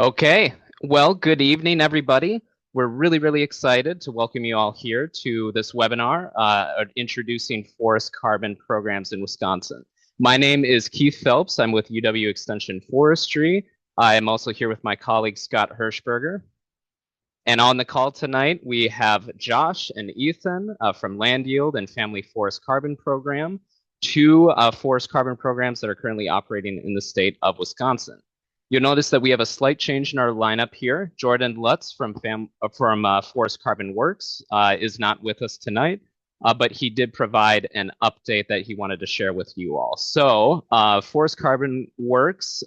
Okay, well, good evening, everybody. We're really excited to welcome you all here to this webinar introducing forest carbon programs in Wisconsin. My name is Keith Phelps. I'm with UW Extension Forestry. I am also here with my colleague Scott Hirschberger. And on the call tonight, we have Josh and Ethan from LandYield and Family Forest Carbon Program, two forest carbon programs that are currently operating in the state of Wisconsin. You'll notice that we have a slight change in our lineup here. Jordan Lutz from Forest Carbon Works is not with us tonight, but he did provide an update that he wanted to share with you all. So Forest Carbon Works,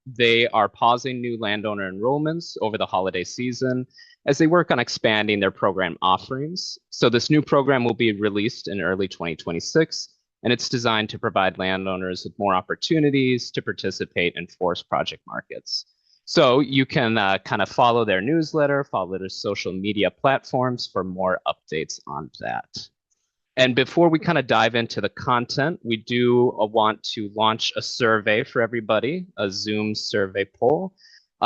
they are pausing new landowner enrollments over the holiday season as they work on expanding their program offerings. So this new program will be released in early 2026, and it's designed to provide landowners with more opportunities to participate in forest project markets. So you can kind of follow their newsletter, follow their social media platforms for more updates on that. And before we kind of dive into the content, we do want to launch a survey for everybody, a Zoom survey poll.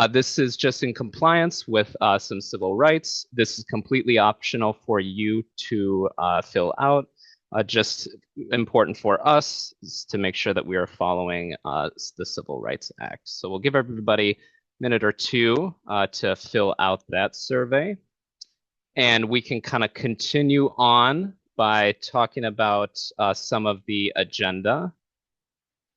This is just in compliance with some civil rights. This is completely optional for you to fill out. Just important for us is to make sure that we are following the Civil Rights Act. So we'll give everybody a minute or two to fill out that survey. And we can kind of continue on by talking about some of the agenda.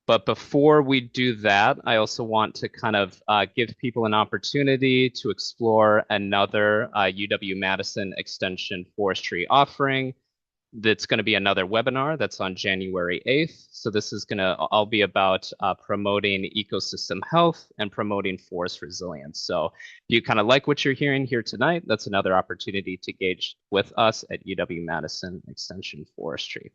But before we do that, I also want to kind of give people an opportunity to explore another UW-Madison Extension Forestry offering. That's going to be another webinar that's on January 8th. So this is going to all be about promoting ecosystem health and promoting forest resilience. So if you kind of like what you're hearing here tonight, that's another opportunity to engage with us at UW-Madison Extension Forestry.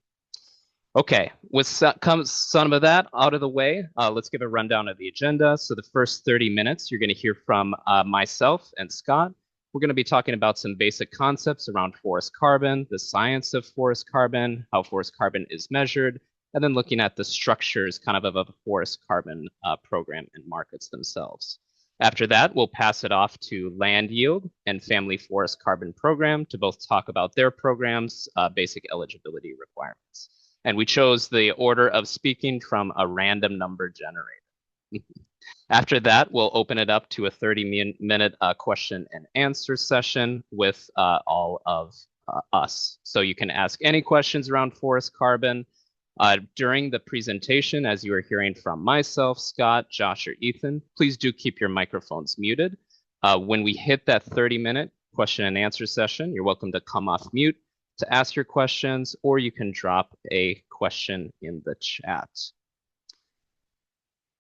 Okay, with some of that out of the way, let's give a rundown of the agenda. So the first 30 minutes, you're going to hear from myself and Scott. We're going to be talking about some basic concepts around forest carbon, the science of forest carbon, how forest carbon is measured, and then looking at the structures kind of a forest carbon program and markets themselves. After that, we'll pass it off to LandYield and Family Forest Carbon Program to both talk about their programs' basic eligibility requirements. And we chose the order of speaking from a random number generator. After that, we'll open it up to a 30-minute question and answer session with all of us. So you can ask any questions around forest carbon. During the presentation, as you are hearing from myself, Scott, Josh, or Ethan, please do keep your microphones muted. When we hit that 30-minute question and answer session, you're welcome to come off mute to ask your questions, or you can drop a question in the chat.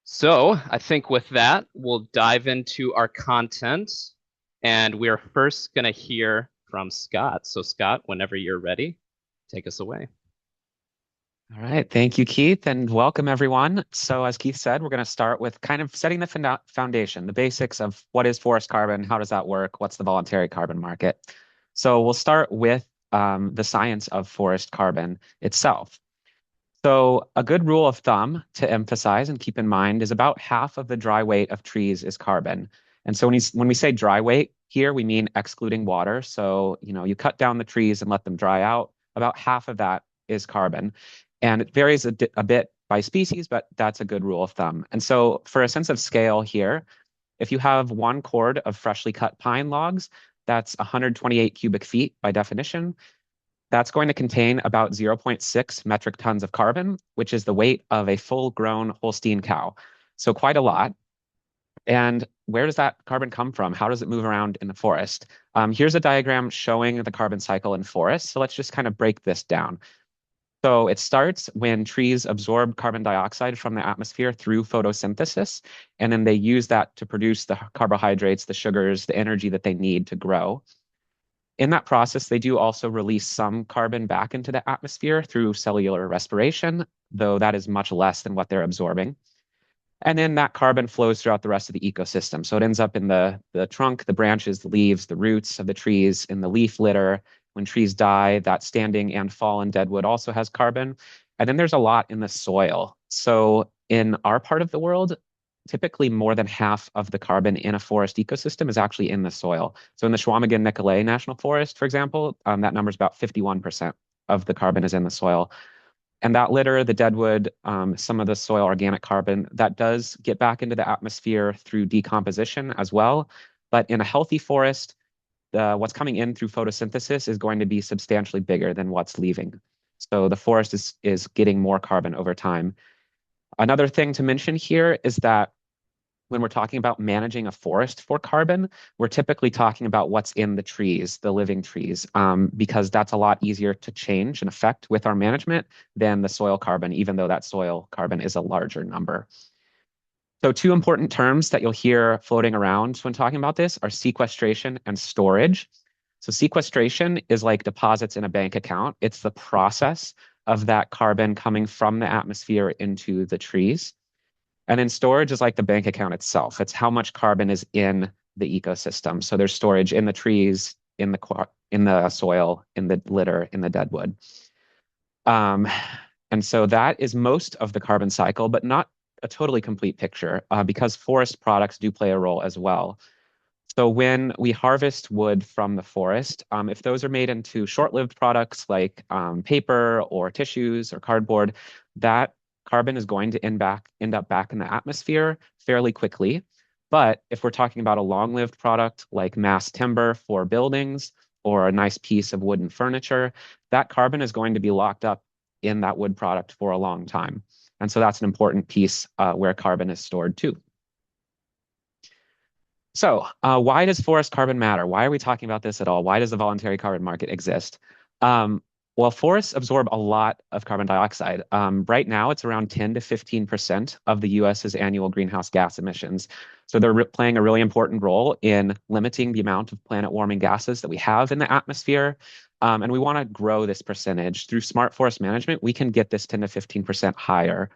So I think with that, we'll dive into our content, and we're first going to hear from Scott. So Scott, whenever you're ready, take us away. All right. Thank you, Keith, and welcome everyone. So as Keith said, we're going to start with kind of setting the foundation, the basics of what is forest carbon, how does that work, what's the voluntary carbon market. So we'll start with the science of forest carbon itself. So a good rule of thumb to emphasize and keep in mind is about half of the dry weight of trees is carbon. And so when we say dry weight here, we mean excluding water. So, you cut down the trees and let them dry out. About half of that is carbon. And it varies a bit by species, but that's a good rule of thumb. And so for a sense of scale here, if you have one cord of freshly cut pine logs, that's 128 cubic feet by definition. That's going to contain about 0.6 metric tons of carbon, which is the weight of a full-grown Holstein cow. So quite a lot. And where does that carbon come from? How does it move around in the forest? Here's a diagram showing the carbon cycle in forests. So let's just kind of break this down. So it starts when trees absorb carbon dioxide from the atmosphere through photosynthesis, and then they use that to produce the carbohydrates, the sugars, the energy that they need to grow. In that process, they do also release some carbon back into the atmosphere through cellular respiration, though that is much less than what they're absorbing. And then that carbon flows throughout the rest of the ecosystem. So it ends up in the trunk, the branches, the leaves, the roots of the trees, in the leaf litter. When trees die, that standing and fallen dead wood also has carbon. And then there's a lot in the soil. So in our part of the world, typically more than half of the carbon in a forest ecosystem is actually in the soil. So in the Chequamegon-Nicolet National Forest, for example, that number is about 51% of the carbon is in the soil. And that litter, the deadwood, some of the soil organic carbon, that does get back into the atmosphere through decomposition as well. But in a healthy forest, what's coming in through photosynthesis is going to be substantially bigger than what's leaving. So the forest is getting more carbon over time. Another thing to mention here is that when we're talking about managing a forest for carbon, we're typically talking about what's in the trees, the living trees, because that's a lot easier to change and affect with our management than the soil carbon, even though that soil carbon is a larger number. So two important terms that you'll hear floating around when talking about this are sequestration and storage. So sequestration is like deposits in a bank account. It's the process of that carbon coming from the atmosphere into the trees. And then storage is like the bank account itself. It's how much carbon is in the ecosystem. So there's storage in the trees, in the soil, in the litter, in the deadwood. And so that is most of the carbon cycle, but not a totally complete picture because forest products do play a role as well. So when we harvest wood from the forest, if those are made into short-lived products like paper or tissues or cardboard, that carbon is going to end up back in the atmosphere fairly quickly. But if we're talking about a long-lived product like mass timber for buildings or a nice piece of wooden furniture, that carbon is going to be locked up in that wood product for a long time. And so that's an important piece where carbon is stored too. So why does forest carbon matter? Why are we talking about this at all? Why does the voluntary carbon market exist? Well, forests absorb a lot of carbon dioxide. Right now, it's around 10 to 15% of the US's annual greenhouse gas emissions. So they're playing a really important role in limiting the amount of planet warming gases that we have in the atmosphere. And we want to grow this percentage. Through smart forest management, we can get this 10 to 15% higher.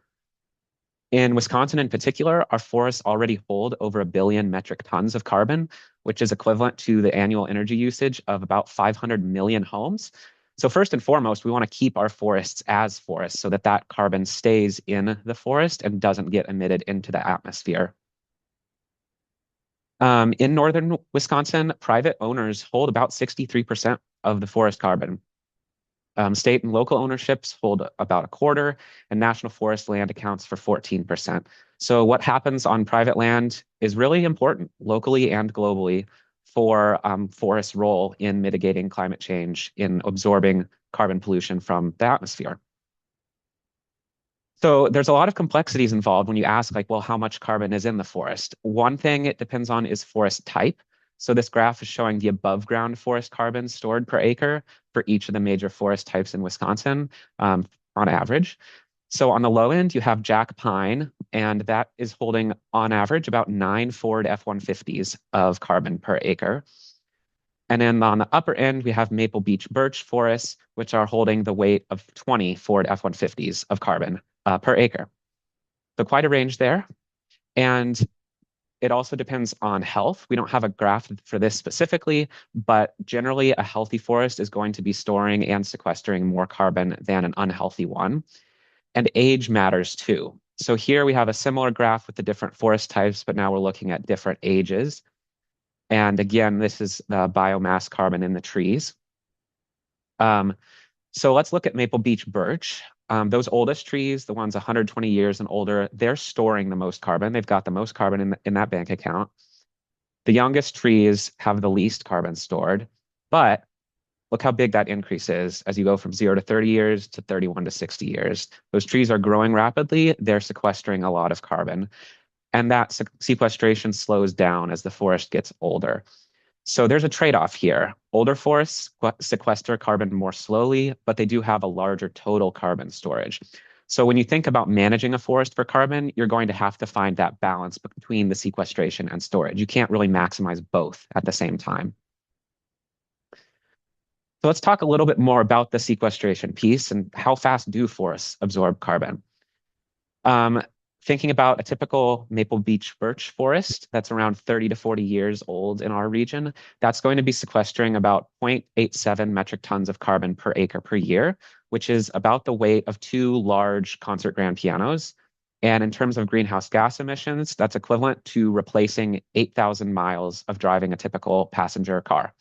In Wisconsin in particular, our forests already hold over 1 billion metric tons of carbon, which is equivalent to the annual energy usage of about 500 million homes. So first and foremost, we want to keep our forests as forests so that that carbon stays in the forest and doesn't get emitted into the atmosphere. In northern Wisconsin, private owners hold about 63% of the forest carbon. State and local ownerships hold about a quarter, and national forest land accounts for 14%. So what happens on private land is really important locally and globally for forest's role in mitigating climate change, in absorbing carbon pollution from the atmosphere. So there's a lot of complexities involved when you ask, like, well, how much carbon is in the forest? One thing it depends on is forest type. So this graph is showing the above ground forest carbon stored per acre for each of the major forest types in Wisconsin on average. So on the low end, you have Jack Pine, and that is holding on average about 9 Ford F-150s of carbon per acre. And then on the upper end, we have Maple Beech birch forests, which are holding the weight of 20 Ford F-150s of carbon per acre. So quite a range there. And it also depends on health. We don't have a graph for this specifically, but generally a healthy forest is going to be storing and sequestering more carbon than an unhealthy one. And age matters too. So here we have a similar graph with the different forest types, but now we're looking at different ages. And again, this is the biomass carbon in the trees. So let's look at Maple Beech birch. Those oldest trees, the ones 120 years and older, they're storing the most carbon. They've got the most carbon in that bank account. The youngest trees have the least carbon stored, but look how big that increase is as you go from 0 to 30 years to 31 to 60 years. Those trees are growing rapidly. They're sequestering a lot of carbon. And that sequestration slows down as the forest gets older. So there's a trade-off here. Older forests sequester carbon more slowly, but they do have a larger total carbon storage. So when you think about managing a forest for carbon, you're going to have to find that balance between the sequestration and storage. You can't really maximize both at the same time. So let's talk a little bit more about the sequestration piece and how fast do forests absorb carbon. Thinking about a typical Maple Beech birch forest that's around 30 to 40 years old in our region, that's going to be sequestering about 0.87 metric tons of carbon per acre per year, which is about the weight of 2 large concert grand pianos. And in terms of greenhouse gas emissions, that's equivalent to replacing 8,000 miles of driving a typical passenger car.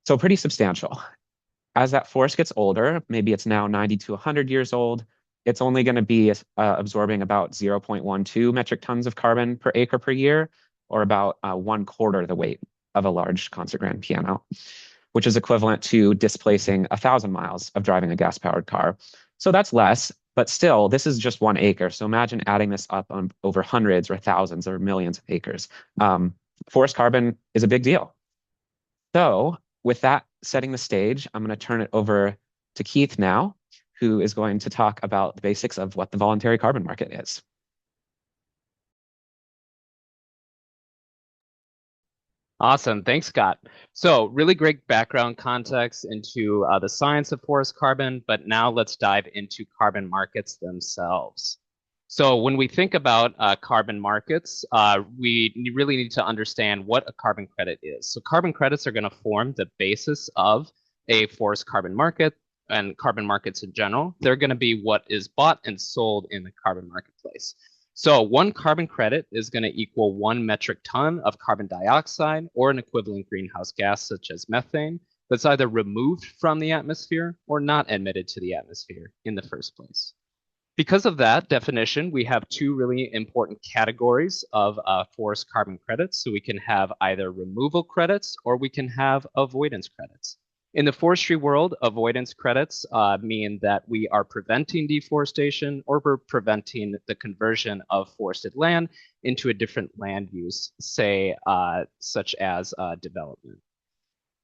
So pretty substantial. As that forest gets older, maybe it's now 90 to 100 years old, it's only going to be absorbing about 0.12 metric tons of carbon per acre per year, or about 1/4 the weight of a large concert grand piano, which is equivalent to displacing 1,000 miles of driving a gas-powered car. So that's less, but still, this is just 1 acre. So imagine adding this up on over hundreds or thousands or millions of acres. Forest carbon is a big deal. So with that setting the stage, I'm going to turn it over to Keith now, who is going to talk about the basics of what the voluntary carbon market is. Awesome. Thanks, Scott. So really great background context into the science of forest carbon, but now let's dive into carbon markets themselves. So when we think about carbon markets, we really need to understand what a carbon credit is. So carbon credits are going to form the basis of a forest carbon market and carbon markets in general. They're going to be what is bought and sold in the carbon marketplace. So one carbon credit is going to equal 1 metric ton of carbon dioxide or an equivalent greenhouse gas such as methane that's either removed from the atmosphere or not emitted to the atmosphere in the first place. Because of that definition, we have two really important categories of forest carbon credits. So we can have either removal credits or we can have avoidance credits. In the forestry world, avoidance credits mean that we are preventing deforestation or we're preventing the conversion of forested land into a different land use, say, such as development.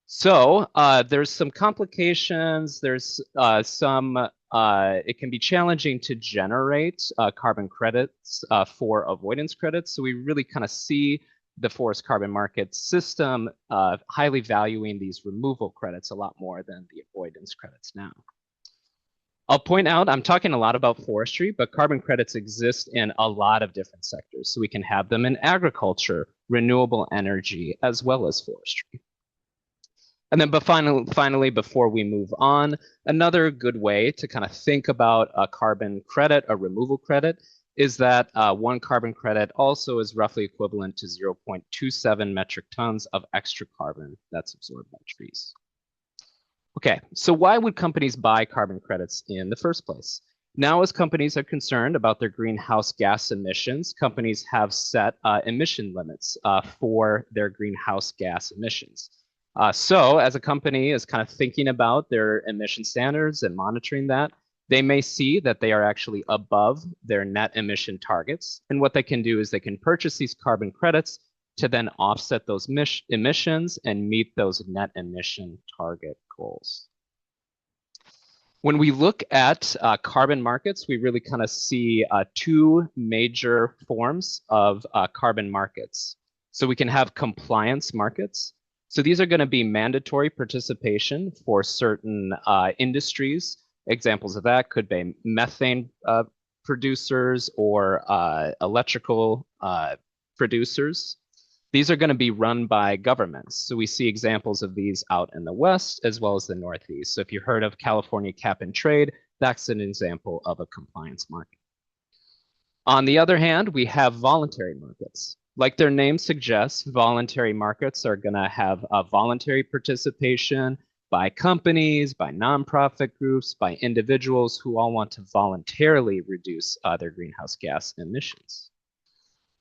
So there's some complications. There's it can be challenging to generate carbon credits for avoidance credits. So we really kind of see the forest carbon market system highly valuing these removal credits a lot more than the avoidance credits now. I'll point out, I'm talking a lot about forestry, but carbon credits exist in a lot of different sectors. So we can have them in agriculture, renewable energy, as well as forestry. And then, but finally, before we move on, another good way to kind of think about a carbon credit, a removal credit, is that one carbon credit also is roughly equivalent to 0.27 metric tons of extra carbon that's absorbed by trees. Okay, so why would companies buy carbon credits in the first place? Now, as companies are concerned about their greenhouse gas emissions, companies have set emission limits for their greenhouse gas emissions. So as a company is kind of thinking about their emission standards and monitoring that, they may see that they are actually above their net emission targets. And what they can do is they can purchase these carbon credits to then offset those emissions and meet those net emission target goals. When we look at carbon markets, we really kind of see two major forms of carbon markets. So we can have compliance markets. So these are going to be mandatory participation for certain industries. Examples of that could be methane producers or electrical producers. These are going to be run by governments. So we see examples of these out in the West as well as the Northeast. So if you heard of California cap and trade, that's an example of a compliance market. On the other hand, we have voluntary markets. Like their name suggests, voluntary markets are going to have a voluntary participation by companies, by nonprofit groups, by individuals who all want to voluntarily reduce their greenhouse gas emissions.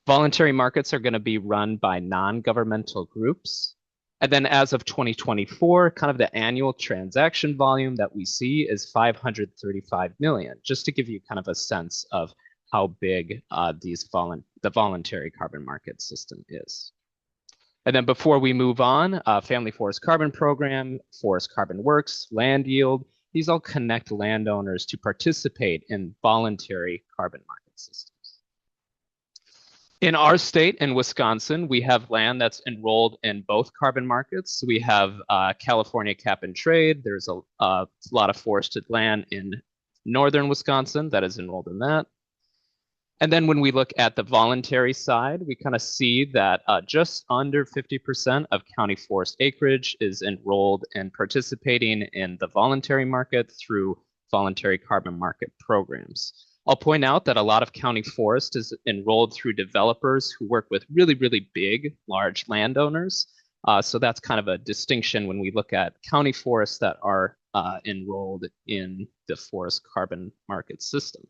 Voluntary markets are going to be run by non-governmental groups. And then as of 2024, kind of the annual transaction volume that we see is 535 million, just to give you kind of a sense of how big the voluntary carbon market system is. And then before we move on, Family Forest Carbon Program, Forest Carbon Works, LandYield, these all connect landowners to participate in voluntary carbon market systems. In our state, in Wisconsin, we have land that's enrolled in both carbon markets. We have California cap and trade. There's a lot of forested land in northern Wisconsin that is enrolled in that. And then when we look at the voluntary side, we kind of see that just under 50% of county forest acreage is enrolled and participating in the voluntary market through voluntary carbon market programs. I'll point out that a lot of county forest is enrolled through developers who work with really, really big, large landowners. So that's kind of a distinction when we look at county forests that are enrolled in the forest carbon market system.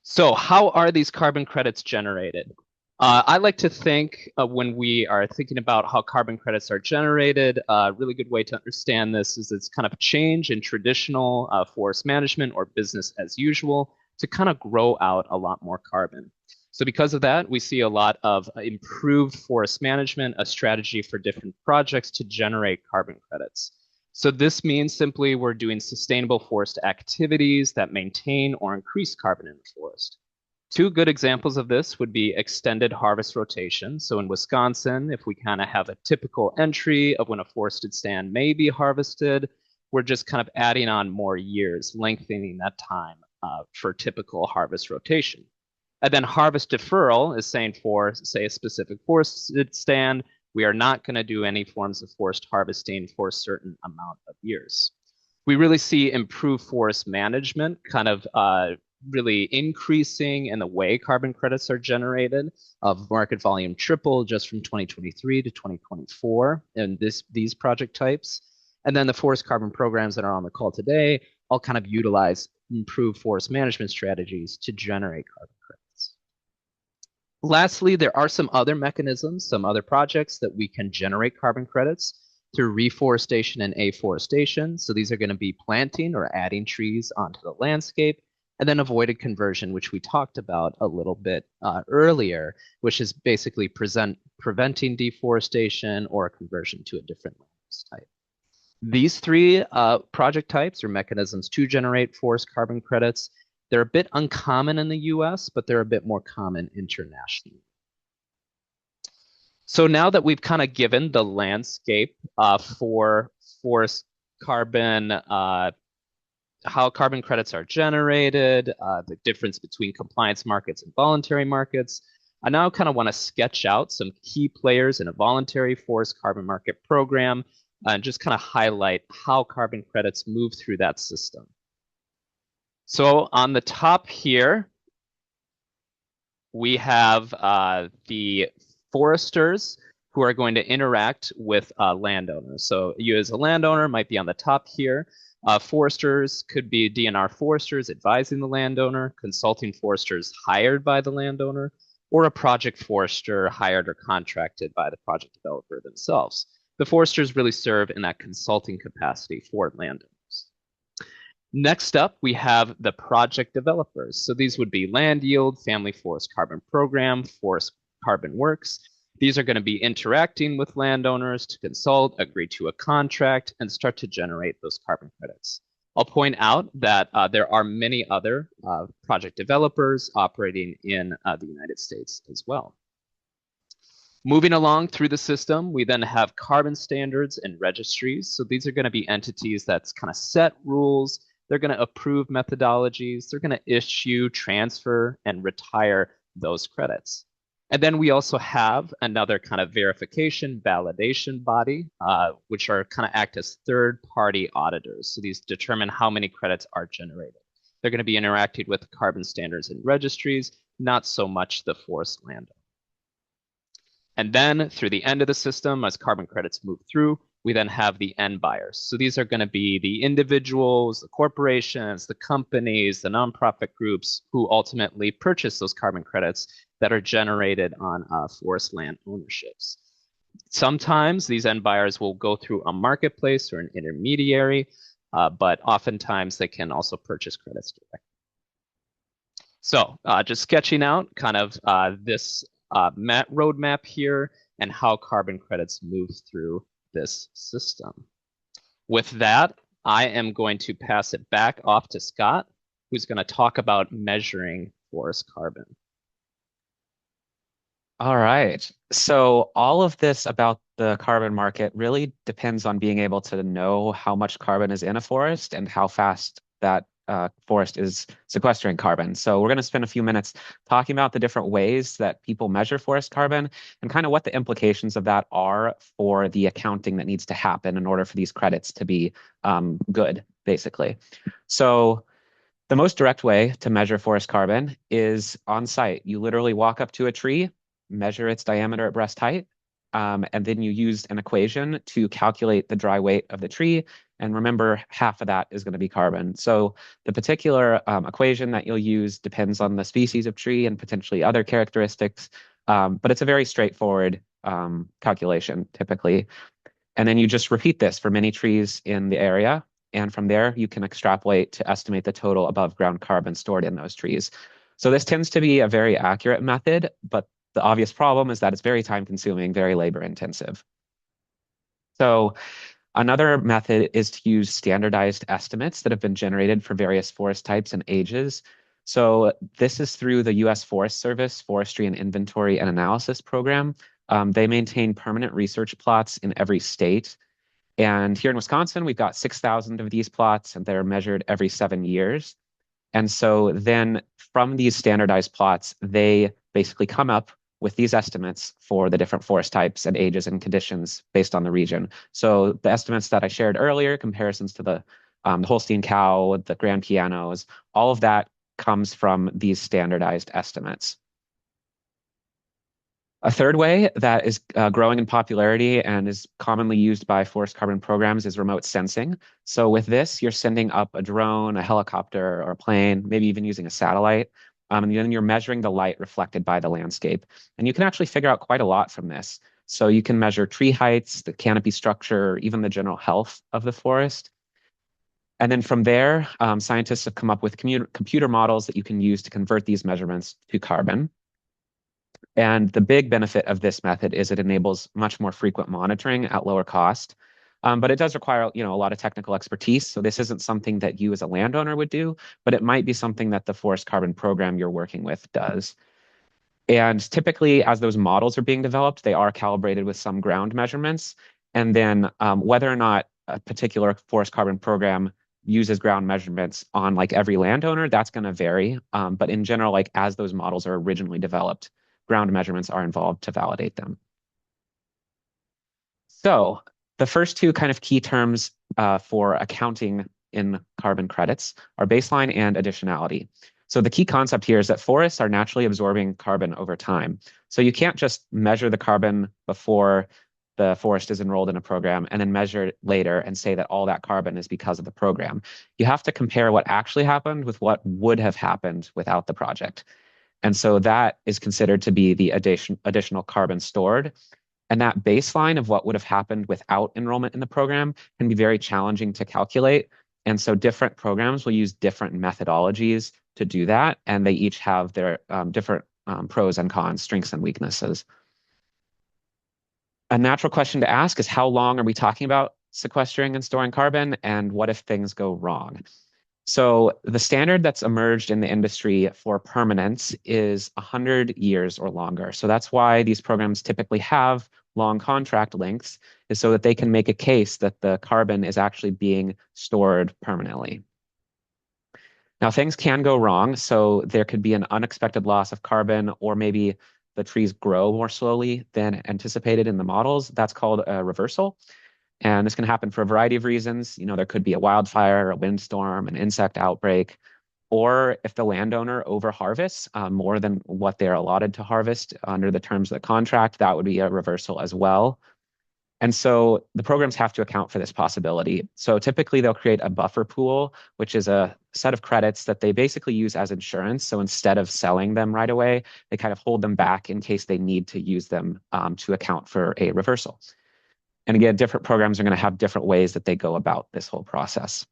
So how are these carbon credits generated? I like to think when we are thinking about how carbon credits are generated, a really good way to understand this is it's kind of change in traditional forest management or business as usual to kind of grow out a lot more carbon. So because of that, we see a lot of improved forest management, a strategy for different projects to generate carbon credits. So this means simply we're doing sustainable forest activities that maintain or increase carbon in the forest. Two good examples of this would be extended harvest rotation. So in Wisconsin, if we kind of have a typical entry of when a forested stand may be harvested, we're just kind of adding on more years, lengthening that time for typical harvest rotation. And then harvest deferral is saying for, say, a specific forested stand, we are not going to do any forms of forest harvesting for a certain amount of years. We really see improved forest management kind of really increasing in the way carbon credits are generated. Market volume tripled just from 2023 to 2024 in these project types. And then the forest carbon programs that are on the call today all kind of utilize improved forest management strategies to generate carbon credits. Lastly, there are some other mechanisms, some other projects that we can generate carbon credits through reforestation and afforestation. So these are going to be planting or adding trees onto the landscape, and then avoided conversion, which we talked about a little bit earlier, which is basically preventing deforestation or a conversion to a different land use type. These three project types or mechanisms to generate forest carbon credits, they're a bit uncommon in the US, but they're a bit more common internationally. So now that we've kind of given the landscape for forest carbon, how carbon credits are generated, the difference between compliance markets and voluntary markets, I now kind of want to sketch out some key players in a voluntary forest carbon market program and just kind of highlight how carbon credits move through that system. So on the top here, we have the foresters who are going to interact with landowners. So you as a landowner might be on the top here. Foresters could be DNR foresters advising the landowner, consulting foresters hired by the landowner, or a project forester hired or contracted by the project developer themselves. The foresters really serve in that consulting capacity for landowners. Next up, we have the project developers. So these would be LandYield, Family Forest Carbon Program, Forest Carbon Works. These are going to be interacting with landowners to consult, agree to a contract, and start to generate those carbon credits. I'll point out that there are many other project developers operating in the United States as well. Moving along through the system, we then have carbon standards and registries. So these are going to be entities that's kind of set rules. They're going to approve methodologies. They're going to issue, transfer, and retire those credits. And then we also have another kind of verification, validation body, which are kind of act as third-party auditors. So these determine how many credits are generated. They're going to be interacting with carbon standards and registries, not so much the forest landowner. And then through the end of the system, as carbon credits move through, we then have the end buyers. So these are going to be the individuals, the corporations, the companies, the nonprofit groups who ultimately purchase those carbon credits that are generated on forest land ownerships. Sometimes these end buyers will go through a marketplace or an intermediary, but oftentimes they can also purchase credits directly. So just sketching out kind of this roadmap here and how carbon credits move through this system. With that, I am going to pass it back off to Scott, who's going to talk about measuring forest carbon. All right. So all of this about the carbon market really depends on being able to know how much carbon is in a forest and how fast that forest is sequestering carbon. So we're going to spend a few minutes talking about the different ways that people measure forest carbon and kind of what the implications of that are for the accounting that needs to happen in order for these credits to be good, basically. So The most direct way to measure forest carbon is on site. You literally walk up to a tree, measure its diameter at breast height, and then you use an equation to calculate the dry weight of the tree. And remember, half of that is going to be carbon. So the particular equation that you'll use depends on the species of tree and potentially other characteristics, but it's a very straightforward calculation typically. And then you just repeat this for many trees in the area. And from there, you can extrapolate to estimate the total above ground carbon stored in those trees. So this tends to be a very accurate method, but the obvious problem is that it's very time consuming, very labor intensive. So another method is to use standardized estimates that have been generated for various forest types and ages. So this is through the U.S. Forest Service Forestry and Inventory and Analysis Program. They maintain permanent research plots in every state. And here in Wisconsin, we've got 6,000 of these plots, and they're measured every 7 years. And so then from these standardized plots, they basically come up with these estimates for the different forest types and ages and conditions based on the region. So the estimates that I shared earlier, comparisons to the Holstein cow, the grand pianos, all of that comes from these standardized estimates. A third way that is growing in popularity and is commonly used by forest carbon programs is remote sensing. So with this, you're sending up a drone, a helicopter, or a plane, maybe even using a satellite, and then you're measuring the light reflected by the landscape. And you can actually figure out quite a lot from this. So you can measure tree heights, the canopy structure, even the general health of the forest. And then from there, scientists have come up with computer models that you can use to convert these measurements to carbon. And the big benefit of this method is it enables much more frequent monitoring at lower cost. But it does require, a lot of technical expertise. So this isn't something that you as a landowner would do, but it might be something that the forest carbon program you're working with does. And typically, as those models are being developed, they are calibrated with some ground measurements. And then whether or not a particular forest carbon program uses ground measurements on like every landowner, that's going to vary. But in general, like as those models are originally developed, ground measurements are involved to validate them. So the first two kind of key terms for accounting in carbon credits are baseline and additionality. So the key concept here is that forests are naturally absorbing carbon over time. So you can't just measure the carbon before the forest is enrolled in a program and then measure it later and say that all that carbon is because of the program. You have to compare what actually happened with what would have happened without the project. And so that is considered to be the additional carbon stored. And that baseline of what would have happened without enrollment in the program can be very challenging to calculate. And so different programs will use different methodologies to do that. And they each have their different pros and cons, strengths and weaknesses. A natural question to ask is how long are we talking about sequestering and storing carbon? And what if things go wrong? So the standard that's emerged in the industry for permanence is 100 years or longer. So that's why these programs typically have long contract lengths, is so that they can make a case that the carbon is actually being stored permanently. Now, things can go wrong. So there could be an unexpected loss of carbon, or maybe the trees grow more slowly than anticipated in the models. That's called a reversal. And this can happen for a variety of reasons. There could be a wildfire, a windstorm, an insect outbreak, or if the landowner overharvests more than what they're allotted to harvest under the terms of the contract, that would be a reversal as well. And so the programs have to account for this possibility. So typically they'll create a buffer pool, which is a set of credits that they basically use as insurance. So instead of selling them right away, they kind of hold them back in case they need to use them to account for a reversal. And again, different programs are going to have different ways that they go about this whole process.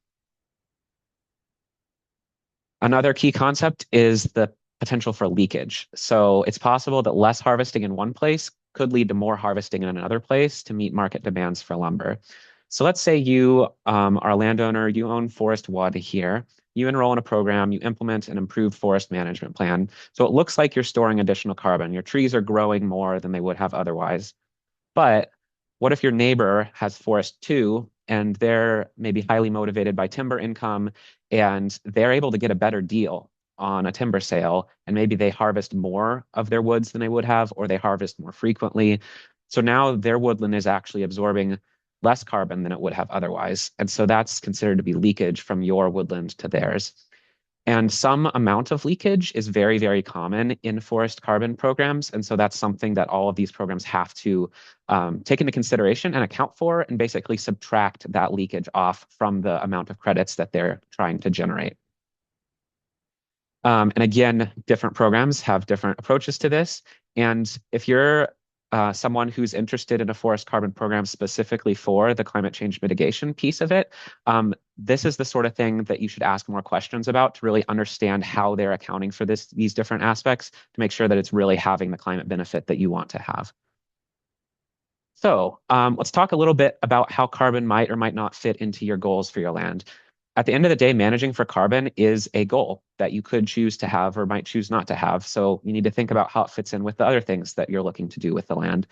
Another key concept is the potential for leakage. So it's possible that less harvesting in one place could lead to more harvesting in another place to meet market demands for lumber. So let's say you are a landowner, you own Forest 1 here, you enroll in a program, you implement an improved forest management plan. So it looks like you're storing additional carbon. Your trees are growing more than they would have otherwise. But what if your neighbor has Forest 2 and they're maybe highly motivated by timber income and they're able to get a better deal on a timber sale, and maybe they harvest more of their woods than they would have, or they harvest more frequently. So now their woodland is actually absorbing less carbon than it would have otherwise. And so that's considered to be leakage from your woodland to theirs. And some amount of leakage is very, very common in forest carbon programs. And so that's something that all of these programs have to take into consideration and account for, and basically subtract that leakage off from the amount of credits that they're trying to generate. And again, different programs have different approaches to this. And if you're someone who's interested in a forest carbon program specifically for the climate change mitigation piece of it, this is the sort of thing that you should ask more questions about to really understand how they're accounting for these different aspects to make sure that it's really having the climate benefit that you want to have. So let's talk a little bit about how carbon might or might not fit into your goals for your land. At the end of the day, managing for carbon is a goal that you could choose to have or might choose not to have. So you need to think about how it fits in with the other things that you're looking to do with the land.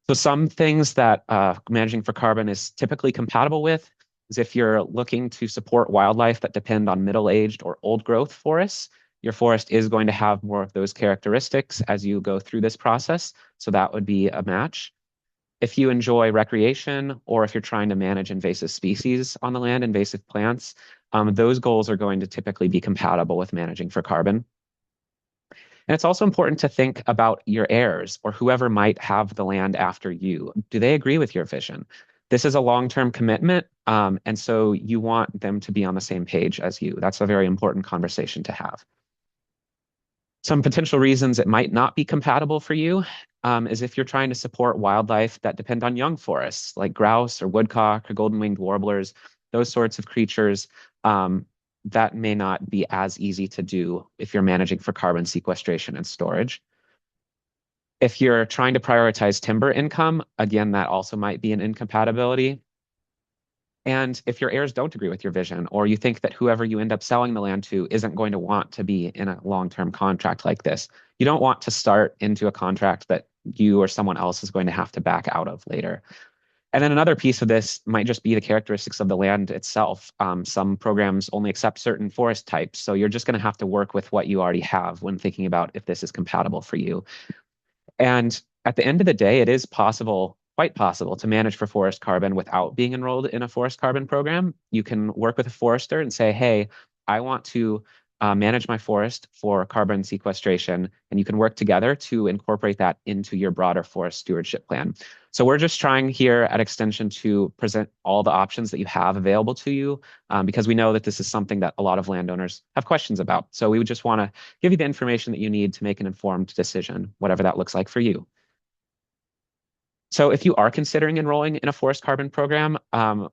So some things that managing for carbon is typically compatible with is if you're looking to support wildlife that depend on middle-aged or old growth forests, your forest is going to have more of those characteristics as you go through this process. So that would be a match. If you enjoy recreation, or if you're trying to manage invasive species on the land, invasive plants, those goals are going to typically be compatible with managing for carbon. And it's also important to think about your heirs or whoever might have the land after you. Do they agree with your vision? This is a long-term commitment, and so you want them to be on the same page as you. That's a very important conversation to have. Some potential reasons it might not be compatible for you is if you're trying to support wildlife that depend on young forests, like grouse or woodcock or golden-winged warblers, those sorts of creatures, that may not be as easy to do if you're managing for carbon sequestration and storage. If you're trying to prioritize timber income, again, that also might be an incompatibility. And if your heirs don't agree with your vision, or you think that whoever you end up selling the land to isn't going to want to be in a long-term contract like this, you don't want to start into a contract that you or someone else is going to have to back out of later. And then another piece of this might just be the characteristics of the land itself. Some programs only accept certain forest types, so you're just going to have to work with what you already have when thinking about if this is compatible for you. And at the end of the day, it is possible, quite possible, to manage for forest carbon without being enrolled in a forest carbon program. You can work with a forester and say, hey, I want to manage my forest for carbon sequestration, and you can work together to incorporate that into your broader forest stewardship plan. So we're just trying here at Extension to present all the options that you have available to you, because we know that this is something that a lot of landowners have questions about. So we would just want to give you the information that you need to make an informed decision, whatever that looks like for you. So if you are considering enrolling in a forest carbon program,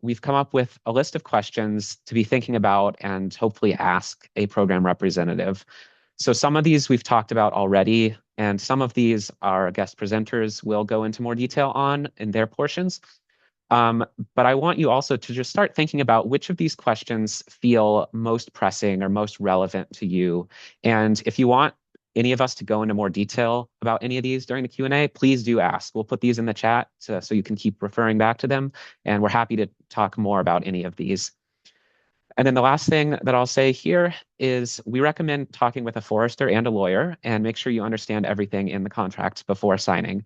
we've come up with a list of questions to be thinking about and hopefully ask a program representative. So some of these we've talked about already, and some of these our guest presenters will go into more detail on in their portions. But I want you also to just start thinking about which of these questions feel most pressing or most relevant to you. And if you want any of us to go into more detail about any of these during the Q&A, please do ask. We'll put these in the chat so you can keep referring back to them, and we're happy to talk more about any of these. And then the last thing that I'll say here is we recommend talking with a forester and a lawyer and make sure you understand everything in the contract before signing.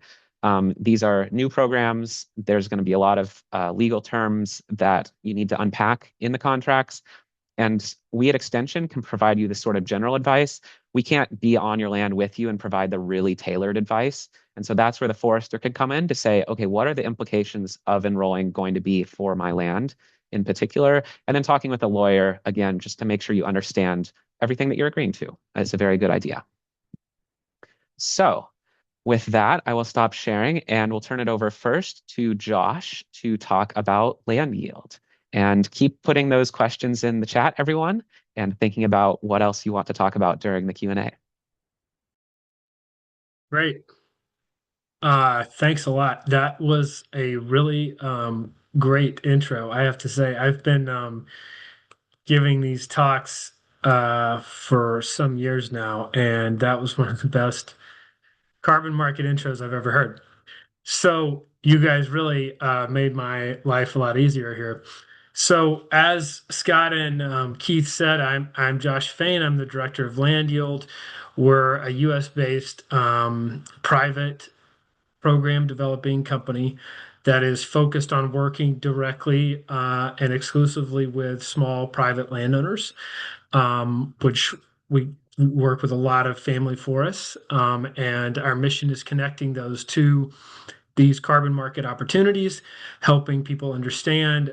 These are new programs. There's going to be a lot of legal terms that you need to unpack in the contracts. And we at Extension can provide you this sort of general advice. We can't be on your land with you and provide the really tailored advice. And so that's where the forester can come in to say, okay, what are the implications of enrolling going to be for my land in particular? And then talking with a lawyer, again, just to make sure you understand everything that you're agreeing to. It's a very good idea. So with that, I will stop sharing and we'll turn it over first to Josh to talk about land yield. And keep putting those questions in the chat, everyone, and thinking about what else you want to talk about during the Q&A. Great. Thanks a lot. That was a really great intro. I have to say, I've been giving these talks for some years now, and that was one of the best carbon market intros I've ever heard. So you guys really made my life a lot easier here. So as Scott and Keith said, I'm Josh Fain. I'm the director of LandYield. We're a U.S.-based private program developing company that is focused on working directly and exclusively with small private landowners. which we work with a lot of family forests, and our mission is connecting those to these carbon market opportunities, helping people understand,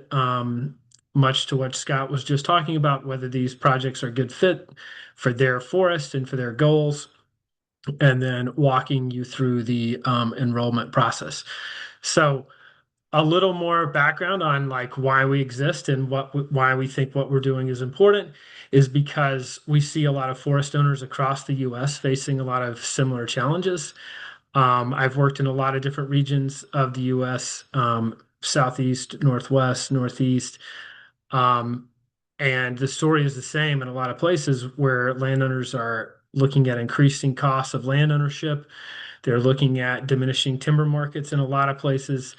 much to what Scott was just talking about, whether these projects are a good fit for their forest and for their goals, and then walking you through the enrollment process. So a little more background on like why we exist and why we think what we're doing is important is because we see a lot of forest owners across the U.S. facing a lot of similar challenges. I've worked in a lot of different regions of the U.S., Southeast, Northwest, Northeast, um, and the story is the same in a lot of places where landowners are looking at increasing costs of land ownership. They're looking at diminishing timber markets in a lot of places,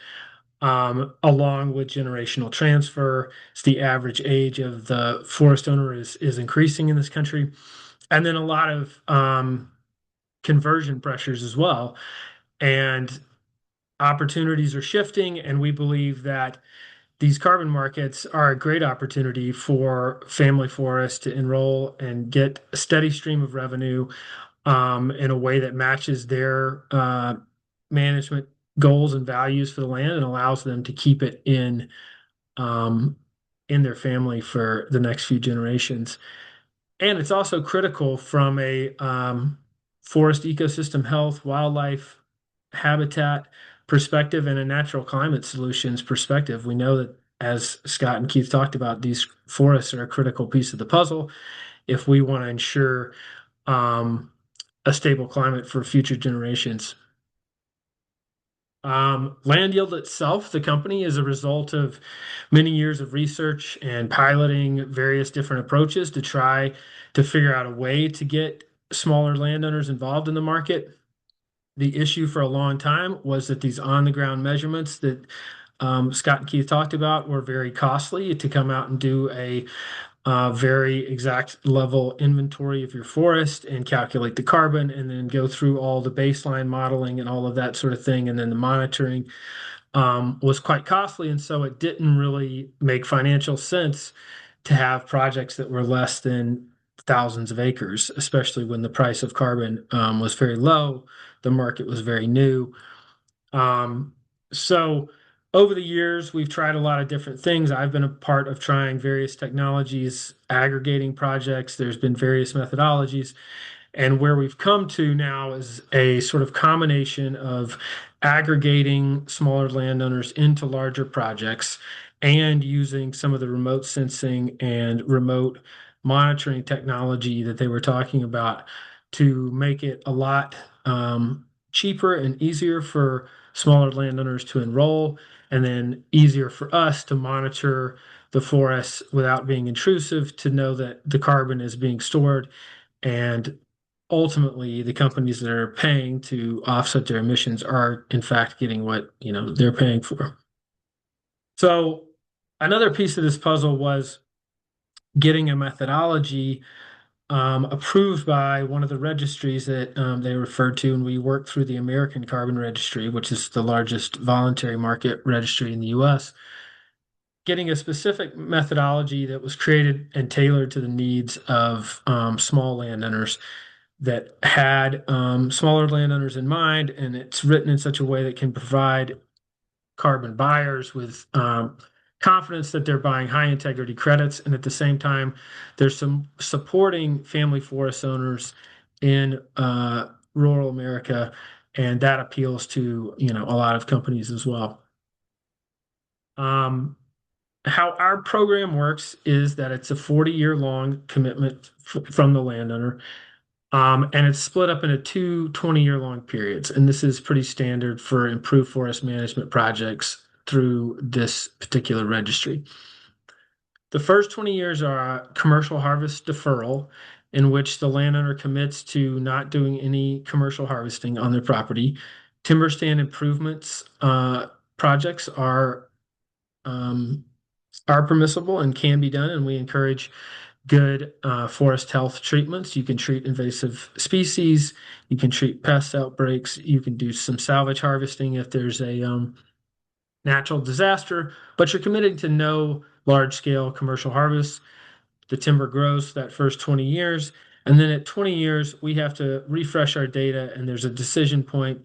along with generational transfer. It's the average age of the forest owner is increasing in this country, and then a lot of conversion pressures as well. And opportunities are shifting, and we believe that these carbon markets are a great opportunity for family forests to enroll and get a steady stream of revenue, in a way that matches their management goals and values for the land and allows them to keep it um, in their family for the next few generations. And it's also critical from a forest ecosystem health, wildlife habitat perspective, and a natural climate solutions perspective. We know that, as Scott and Keith talked about, these forests are a critical piece of the puzzle if we want to ensure um, a stable climate for future generations. LandYield itself, the company, is a result of many years of research and piloting various different approaches to try to figure out a way to get smaller landowners involved in the market. The issue for a long time was that these on-the-ground measurements that Scott and Keith talked about were very costly to come out and do a very exact level inventory of your forest and calculate the carbon and then go through all the baseline modeling and all of that sort of thing. And then the monitoring was quite costly. And so it didn't really make financial sense to have projects that were less than thousands of acres, especially when the price of carbon was very low. The market was very new. Um, so over the years, we've tried a lot of different things. I've been a part of trying various technologies, aggregating projects. There's been various methodologies. And where we've come to now is a sort of combination of aggregating smaller landowners into larger projects and using some of the remote sensing and remote monitoring technology that they were talking about to make it a lot cheaper and easier for smaller landowners to enroll, and then easier for us to monitor the forests without being intrusive to know that the carbon is being stored, and ultimately the companies that are paying to offset their emissions are in fact getting what they're paying for. So another piece of this puzzle was getting a methodology approved by one of the registries that they referred to, and we worked through the American Carbon Registry, which is the largest voluntary market registry in the U.S., getting a specific methodology that was created and tailored to the needs of small landowners that had smaller landowners in mind, and it's written in such a way that can provide carbon buyers with confidence that they're buying high integrity credits, and at the same time, there's some supporting family forest owners in rural America, and that appeals to a lot of companies as well. How our program works is that it's a 40-year long commitment from the landowner. And it's split up into two 20-year long periods. And this is pretty standard for improved forest management projects through this particular registry. The first 20 years are a commercial harvest deferral, in which the landowner commits to not doing any commercial harvesting on their property. Timber stand improvements projects are permissible and can be done, and we encourage good forest health treatments. You can treat invasive species, you can treat pest outbreaks, you can do some salvage harvesting if there's a natural disaster, but you're committing to no large scale commercial harvests. the timber grows that first 20 years. And then at 20 years, we have to refresh our data, and there's a decision point.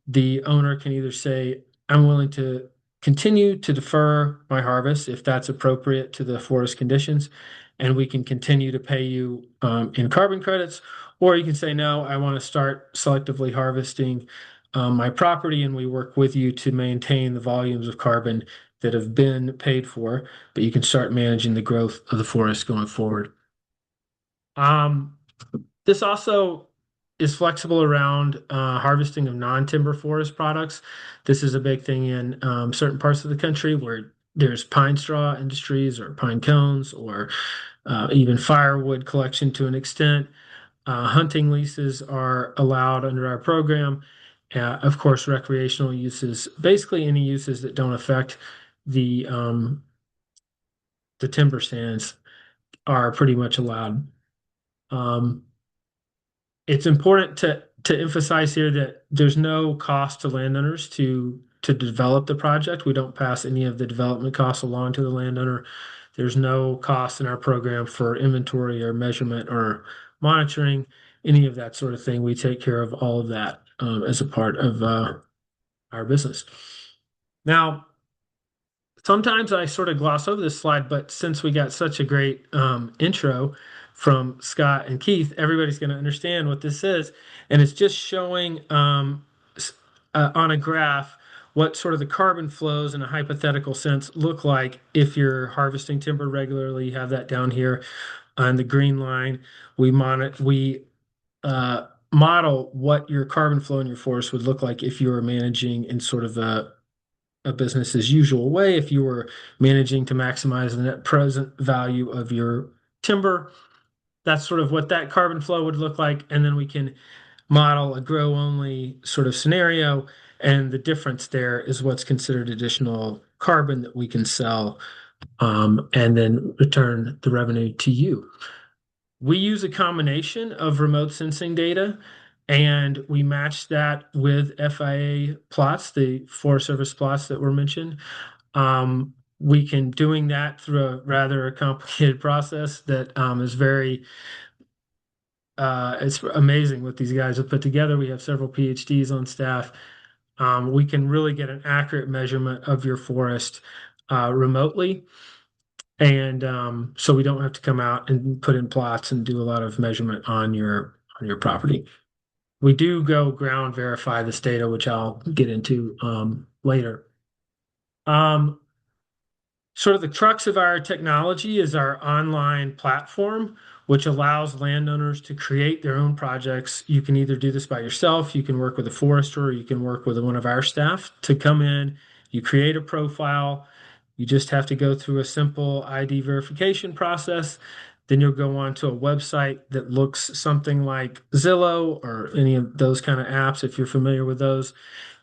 The owner can either say, I'm willing to continue to defer my harvest if that's appropriate to the forest conditions, and we can continue to pay you in carbon credits, or you can say, no, I want to start selectively harvesting my property, and we work with you to maintain the volumes of carbon that have been paid for, but you can start managing the growth of the forest going forward. This also is flexible around harvesting of non-timber forest products. This is a big thing in certain parts of the country where there's pine straw industries or pine cones or even firewood collection to an extent. Hunting leases are allowed under our program. Of course, recreational uses, basically any uses that don't affect the um, the timber stands are pretty much allowed. Um, it's important to emphasize here that there's no cost to landowners to develop the project. We don't pass any of the development costs along to the landowner. There's no cost in our program for inventory or measurement or monitoring, any of that sort of thing. We take care of all of that as a part of our business. Now, sometimes I sort of gloss over this slide, but since we got such a great intro from Scott and Keith, everybody's going to understand what this is. And it's just showing on a graph what sort of the carbon flows in a hypothetical sense look like if you're harvesting timber regularly. You have that down here on the green line. We model what your carbon flow in your forest would look like if you were managing in sort of a business as usual way, if you were managing to maximize the net present value of your timber. That's sort of what that carbon flow would look like. And then we can model a grow only sort of scenario. And the difference there is what's considered additional carbon that we can sell and then return the revenue to you. We use a combination of remote sensing data and we match that with FIA plots, the Forest Service plots that were mentioned. We can doing that through a rather complicated process that is very it's amazing what these guys have put together. We have several PhDs on staff. We can really get an accurate measurement of your forest remotely. And so we don't have to come out and put in plots and do a lot of measurement on your property. We do go ground verify this data, which I'll get into later. Sort of the crux of our technology is our online platform, which allows landowners to create their own projects. You can either do this by yourself, you can work with a forester, or you can work with one of our staff to come in. You create a profile. You just have to go through a simple ID verification process. Then you'll go on to a website that looks something like Zillow or any of those kind of apps, if you're familiar with those.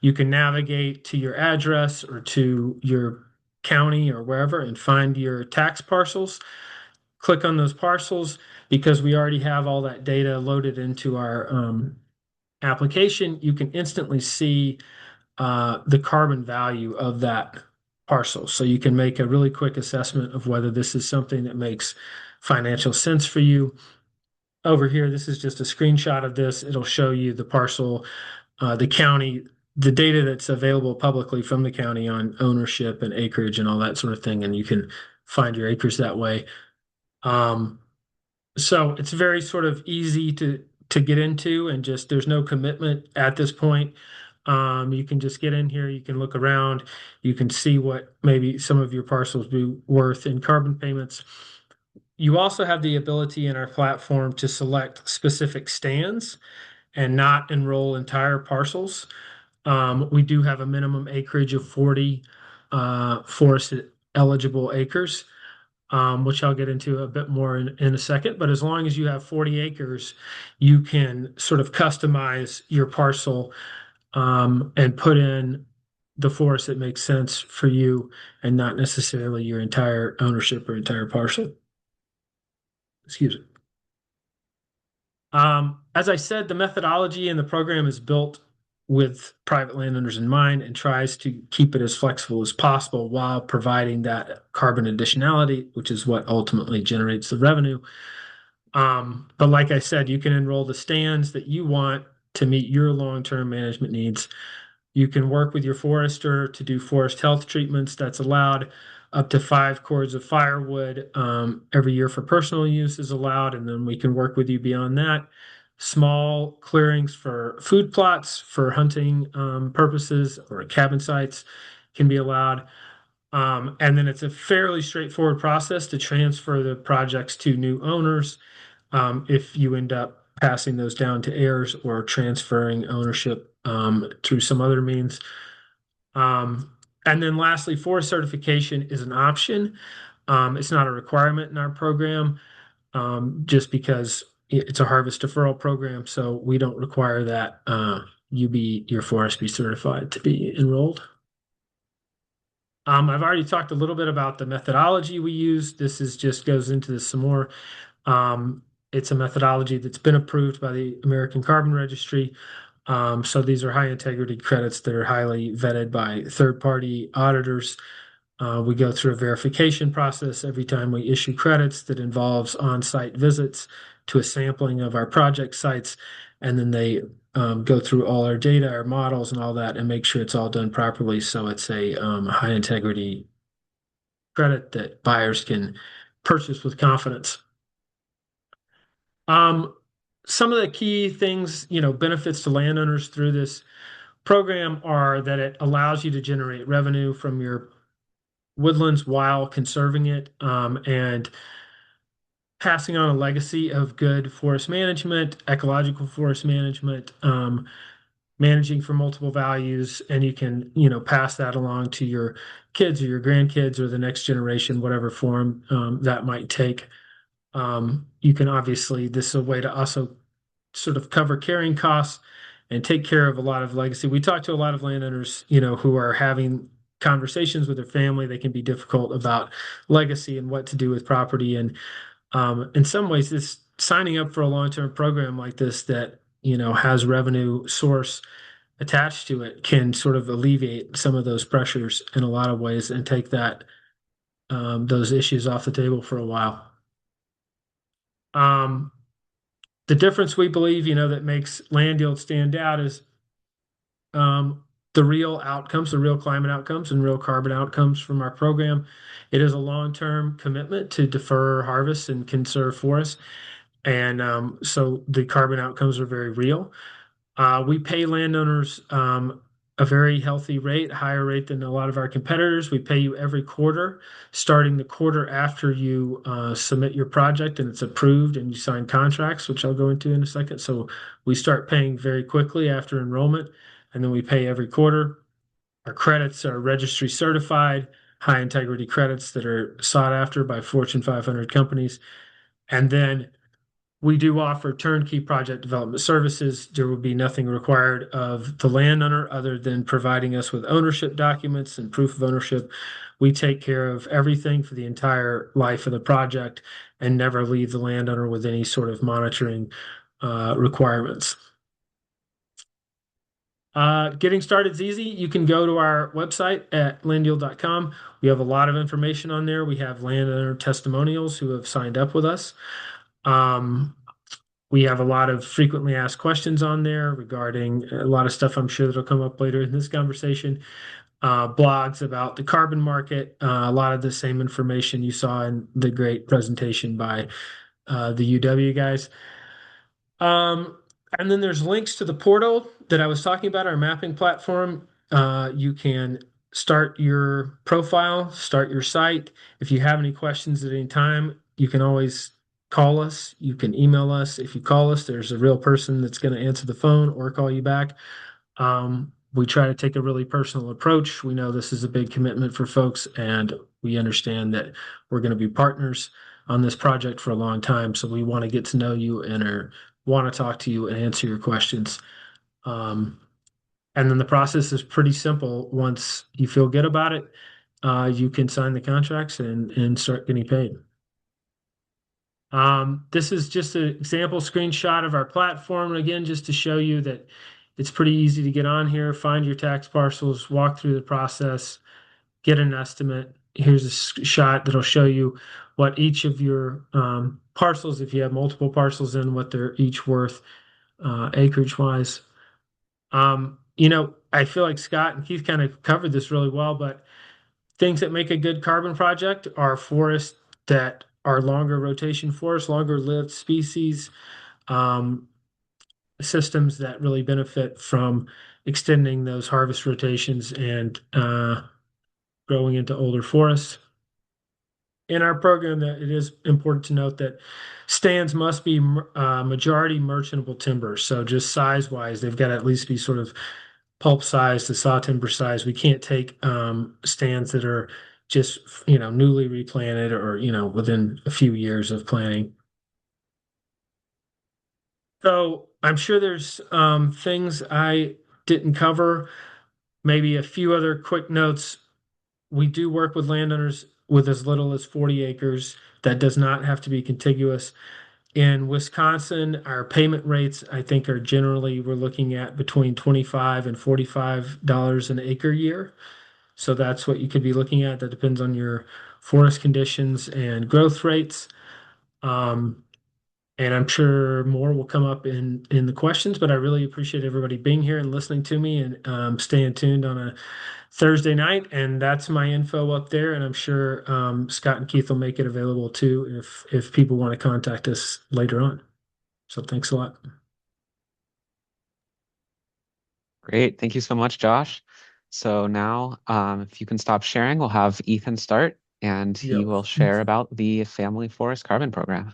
You can navigate to your address or to your county or wherever and find your tax parcels. Click on those parcels because we already have all that data loaded into our application. You can instantly see the carbon value of that parcel. So you can make a really quick assessment of whether this is something that makes financial sense for you. Over here, this is just a screenshot of this. It'll show you the parcel, the county, the data that's available publicly from the county on ownership and acreage and all that sort of thing, and you can find your acres that way. So it's very sort of easy to get into, and just there's no commitment at this point. You can just get in here, you can look around, you can see what maybe some of your parcels be worth in carbon payments. You also have the ability in our platform to select specific stands and not enroll entire parcels. We do have a minimum acreage of 40 forest eligible acres, which I'll get into a bit more in a second. But as long as you have 40 acres, you can sort of customize your parcel and put in the forest that makes sense for you and not necessarily your entire ownership or entire parcel. Excuse me. As I said, the methodology in the program is built with private landowners in mind and tries to keep it as flexible as possible while providing that carbon additionality, which is what ultimately generates the revenue. But like I said, you can enroll the stands that you want to meet your long-term management needs. You can work with your forester to do forest health treatments. That's allowed. Up to 5 cords of firewood every year for personal use is allowed, and then we can work with you beyond that. Small clearings for food plots for hunting purposes or cabin sites can be allowed. And then it's a fairly straightforward process to transfer the projects to new owners if you end up passing those down to heirs or transferring ownership through some other means. And then lastly, forest certification is an option. It's not a requirement in our program, just because it's a harvest deferral program, so we don't require that your forest be certified to be enrolled. I've already talked a little bit about the methodology we use. This is just goes into this some more. It's a methodology that's been approved by the American Carbon Registry. So these are high integrity credits that are highly vetted by third-party auditors. We go through a verification process every time we issue credits that involves on-site visits to a sampling of our project sites, and then they go through all our data, our models, and all that, and make sure it's all done properly. So it's a high integrity credit that buyers can purchase with confidence. Some of the key things, benefits to landowners through this program are that it allows you to generate revenue from your woodlands while conserving it and passing on a legacy of good forest management, ecological forest management, managing for multiple values, and you can, pass that along to your kids or your grandkids or the next generation, whatever form that might take. You can obviously, this is a way to also sort of cover carrying costs and take care of a lot of legacy. We talk to a lot of landowners, who are having conversations with their family. They can be difficult about legacy and what to do with property. And in some ways, this signing up for a long-term program like this that, has revenue source attached to it can sort of alleviate some of those pressures in a lot of ways and take those issues off the table for a while. The difference we believe, that makes LandYield stand out is the real outcomes, the real climate outcomes and real carbon outcomes from our program. It is a long-term commitment to defer harvests and conserve forests. And so the carbon outcomes are very real. We pay landowners a very healthy rate, higher rate than a lot of our competitors. We pay you every quarter, starting the quarter after you submit your project and it's approved and you sign contracts, which I'll go into in a second. So we start paying very quickly after enrollment, and then we pay every quarter. Our credits are registry certified, high integrity credits that are sought after by Fortune 500 companies. And then we do offer turnkey project development services. There will be nothing required of the landowner other than providing us with ownership documents and proof of ownership. We take care of everything for the entire life of the project and never leave the landowner with any sort of monitoring requirements. Getting started is easy. You can go to our website at landyield.com. We have a lot of information on there. We have landowner testimonials who have signed up with us. We have a lot of frequently asked questions on there regarding a lot of stuff I'm sure that'll come up later in this conversation. Blogs about the carbon market, a lot of the same information you saw in the great presentation by the UW guys. And then there's links to the portal that I was talking about, our mapping platform. You can start your profile, start your site. If you have any questions at any time, you can always call us. You can email us. If you call us, there's a real person that's going to answer the phone or call you back. We try to take a really personal approach. We know this is a big commitment for folks, and we understand that we're going to be partners on this project for a long time. So we want to get to know you and want to talk to you and answer your questions. And then the process is pretty simple. Once you feel good about it, you can sign the contracts and start getting paid. This is just an example screenshot of our platform. Again, just to show you that It's pretty easy to get on here, find your tax parcels, walk through the process, get an estimate. Here's a shot that'll show you what each of your parcels, if you have multiple parcels in, what they're each worth acreage wise. I feel like Scott and Keith kind of covered this really well, but things that make a good carbon project are forests that are longer rotation forests, longer lived species, um, systems that really benefit from extending those harvest rotations and growing into older forests. In our program, that it is important to note that stands must be majority merchantable timber. So just size wise, they've got to at least be sort of pulp size to saw timber size. We can't take stands that are just newly replanted or within a few years of planting. So I'm sure there's things I didn't cover. Maybe a few other quick notes. We do work with landowners with as little as 40 acres. That does not have to be contiguous. In Wisconsin, our payment rates, I think, are generally we're looking at between $25 and $45 an acre year. So that's what you could be looking at. That depends on your forest conditions and growth rates. Um, and I'm sure more will come up in the questions, but I really appreciate everybody being here and listening to me and staying tuned on a Thursday night. And that's my info up there. And I'm sure Scott and Keith will make it available too if people want to contact us later on. So thanks a lot. Great. Thank you so much, Josh. So now, if you can stop sharing, we'll have Ethan start, and he Yep. will share about the Family Forest Carbon Program.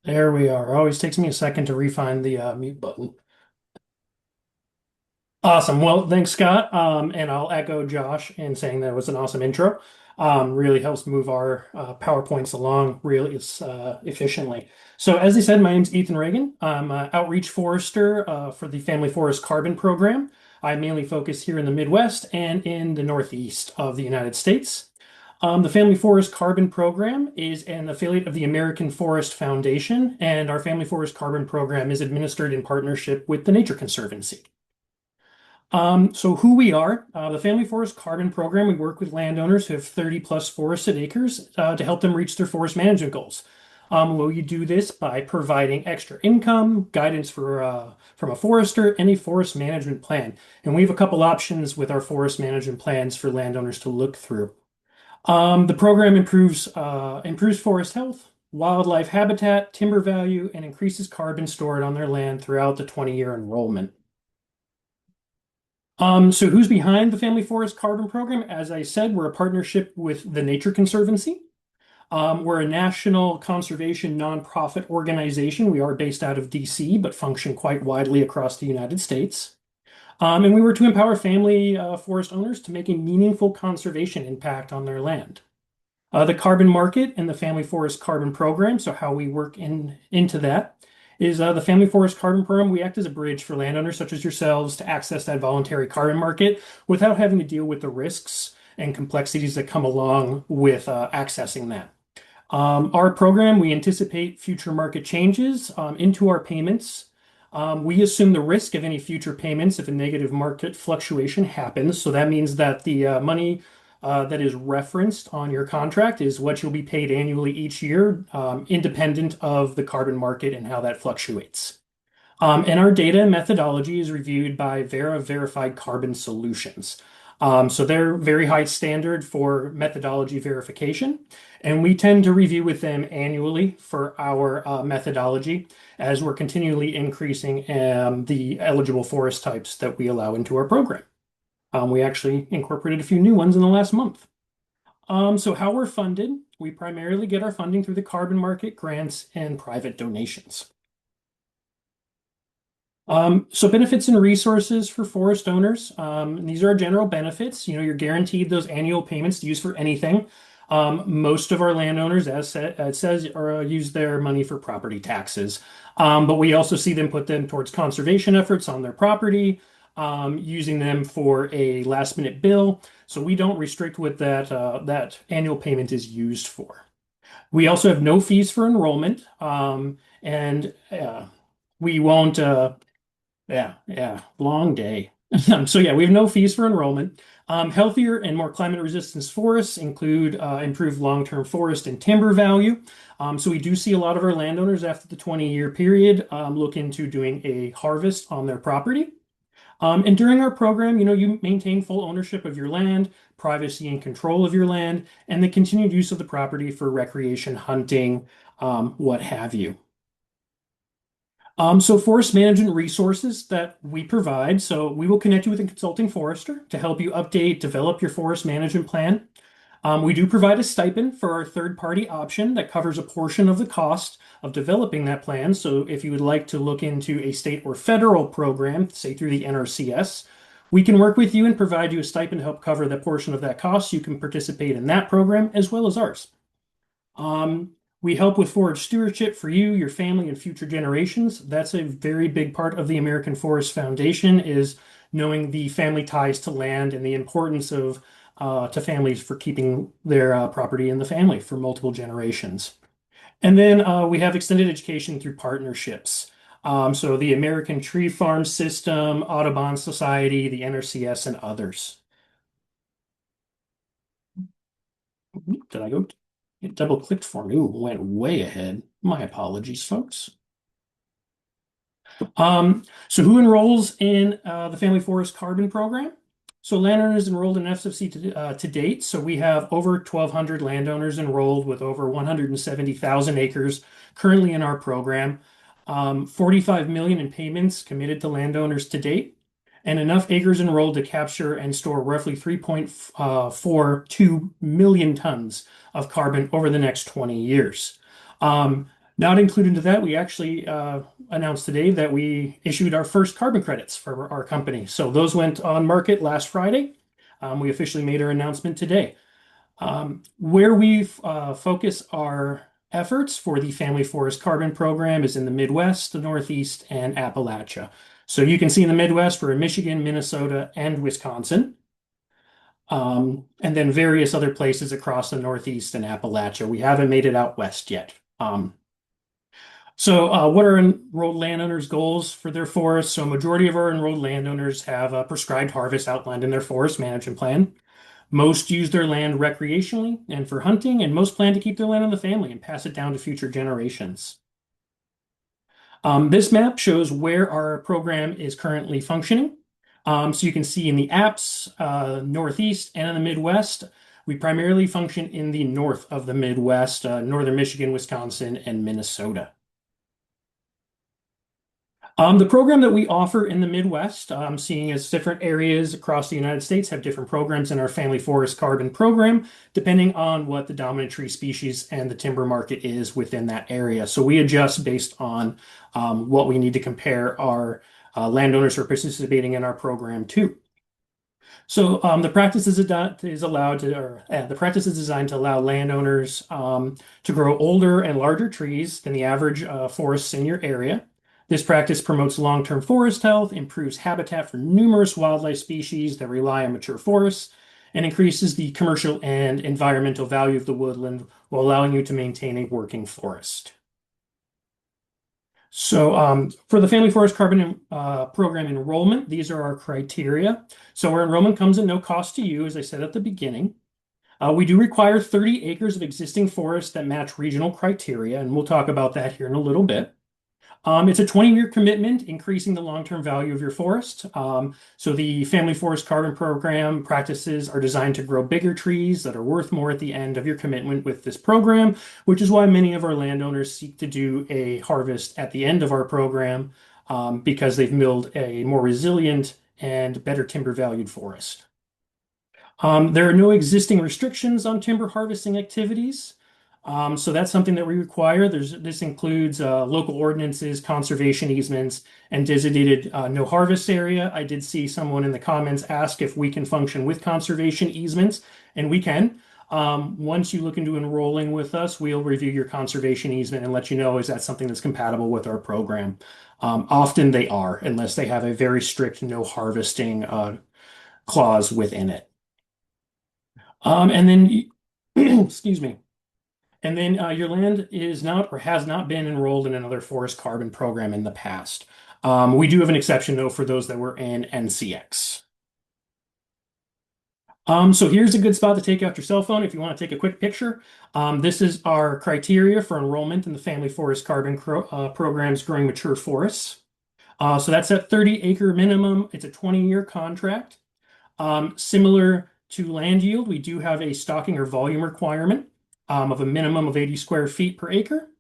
There we are. Always takes me a second to refine the mute button. Awesome. Well, thanks, Scott. And I'll echo Josh in saying that was an awesome intro. Really helps move our PowerPoints along really efficiently. So, as I said, my name's Ethan Ragan. I'm an outreach forester for the Family Forest Carbon Program. I mainly focus here in the Midwest and in the Northeast of the United States. The Family Forest Carbon Program is an affiliate of the American Forest Foundation, and our Family Forest Carbon Program is administered in partnership with the Nature Conservancy. So who we are, the Family Forest Carbon Program, we work with landowners who have 30 plus forested acres to help them reach their forest management goals. We do this by providing extra income, guidance from a forester, and a forest management plan. And we have a couple options with our forest management plans for landowners to look through. The program improves forest health, wildlife habitat, timber value, and increases carbon stored on their land throughout the 20-year enrollment. So who's behind the Family Forest Carbon Program? As I said, we're a partnership with the Nature Conservancy. We're a national conservation nonprofit organization. We are based out of DC, but function quite widely across the United States. And we work to empower family forest owners to make a meaningful conservation impact on their land. The carbon market and the Family Forest Carbon Program, so how we work into that, is the Family Forest Carbon Program. We act as a bridge for landowners such as yourselves to access that voluntary carbon market without having to deal with the risks and complexities that come along with accessing that. Our program, we anticipate future market changes into our payments. We assume the risk of any future payments if a negative market fluctuation happens. So that means that the money that is referenced on your contract is what you'll be paid annually each year, independent of the carbon market and how that fluctuates. And our data and methodology is reviewed by Verified Carbon Solutions. So they're very high standard for methodology verification, and we tend to review with them annually for our methodology as we're continually increasing the eligible forest types that we allow into our program. We actually incorporated a few new ones in the last month. So how we're funded, we primarily get our funding through the carbon market, grants, and private donations. So benefits and resources for forest owners. These are our general benefits. You're guaranteed those annual payments to use for anything. Most of our landowners, as it says, use their money for property taxes. But we also see them put them towards conservation efforts on their property, using them for a last minute bill. So we don't restrict what that annual payment is used for. We also have no fees for enrollment, and we won't. Long day. So yeah, we have no fees for enrollment. Healthier and more climate-resistant forests include improved long-term forest and timber value. So we do see a lot of our landowners after the 20-year period look into doing a harvest on their property. And during our program, you maintain full ownership of your land, privacy and control of your land, and the continued use of the property for recreation, hunting, what have you. So forest management resources that we provide. So we will connect you with a consulting forester to help you update, develop your forest management plan. We do provide a stipend for our third-party option that covers a portion of the cost of developing that plan. So if you would like to look into a state or federal program, say through the NRCS, we can work with you and provide you a stipend to help cover that portion of that cost. You can participate in that program as well as ours. We help with forest stewardship for you, your family, and future generations. That's a very big part of the American Forest Foundation, is knowing the family ties to land and the importance of to families for keeping their property in the family for multiple generations. And then we have extended education through partnerships. So the American Tree Farm System, Audubon Society, the NRCS, and others. Did I go? It double clicked for me. Ooh, went way ahead. My apologies, folks. So who enrolls in the Family Forest Carbon Program? So landowners enrolled in FFC to date. So we have over 1,200 landowners enrolled with over 170,000 acres currently in our program. 45 million in payments committed to landowners to date, and enough acres enrolled to capture and store roughly 3.42 million tons of carbon over the next 20 years. Not included into that, we actually announced today that we issued our first carbon credits for our company. So those went on market last Friday. We officially made our announcement today. Where we focus our efforts for the Family Forest Carbon Program is in the Midwest, the Northeast, and Appalachia. So you can see in the Midwest, we're in Michigan, Minnesota, and Wisconsin. And then various other places across the Northeast and Appalachia. We haven't made it out west yet. So what are enrolled landowners' goals for their forests? So a majority of our enrolled landowners have a prescribed harvest outlined in their forest management plan. Most use their land recreationally and for hunting, and most plan to keep their land in the family and pass it down to future generations. This map shows where our program is currently functioning. So you can see in the apps, Northeast and in the Midwest, we primarily function in the north of the Midwest, northern Michigan, Wisconsin, and Minnesota. The program that we offer in the Midwest, seeing as different areas across the United States have different programs in our Family Forest Carbon Program, depending on what the dominant tree species and the timber market is within that area. So we adjust based on what we need to compare our landowners who are participating in our program to. So the practice is designed to allow landowners to grow older and larger trees than the average forests in your area. This practice promotes long-term forest health, improves habitat for numerous wildlife species that rely on mature forests, and increases the commercial and environmental value of the woodland while allowing you to maintain a working forest. So for the Family Forest Carbon Program enrollment, these are our criteria. So our enrollment comes at no cost to you, as I said at the beginning. We do require 30 acres of existing forest that match regional criteria, and we'll talk about that here in a little bit. It's a 20-year commitment, increasing the long-term value of your forest. So the Family Forest Carbon Program practices are designed to grow bigger trees that are worth more at the end of your commitment with this program, which is why many of our landowners seek to do a harvest at the end of our program, because they've milled a more resilient and better timber valued forest. There are no existing restrictions on timber harvesting activities. So that's something that we require. This includes local ordinances, conservation easements, and designated no harvest area. I did see someone in the comments ask if we can function with conservation easements, and we can. Once you look into enrolling with us, we'll review your conservation easement and let you know is that something that's compatible with our program. Often they are, unless they have a very strict no harvesting clause within it. And then, excuse me. And then your land is not or has not been enrolled in another forest carbon program in the past. We do have an exception though for those that were in NCX. So here's a good spot to take out your cell phone if you want to take a quick picture. This is our criteria for enrollment in the Family Forest Carbon Program's Growing Mature Forests. So that's at 30-acre minimum. It's a 20-year contract. Similar to LandYield, we do have a stocking or volume requirement of a minimum of 80 square feet per acre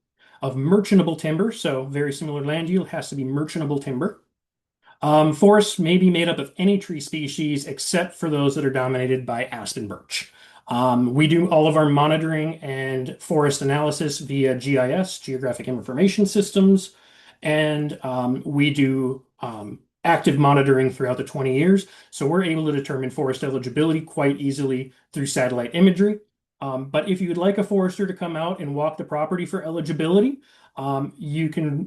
of merchantable timber. So very similar to LandYield, has to be merchantable timber. Forests may be made up of any tree species except for those that are dominated by aspen birch. We do all of our monitoring and forest analysis via GIS, Geographic Information Systems, and we do active monitoring throughout the 20 years. So we're able to determine forest eligibility quite easily through satellite imagery. But if you'd like a forester to come out and walk the property for eligibility, we're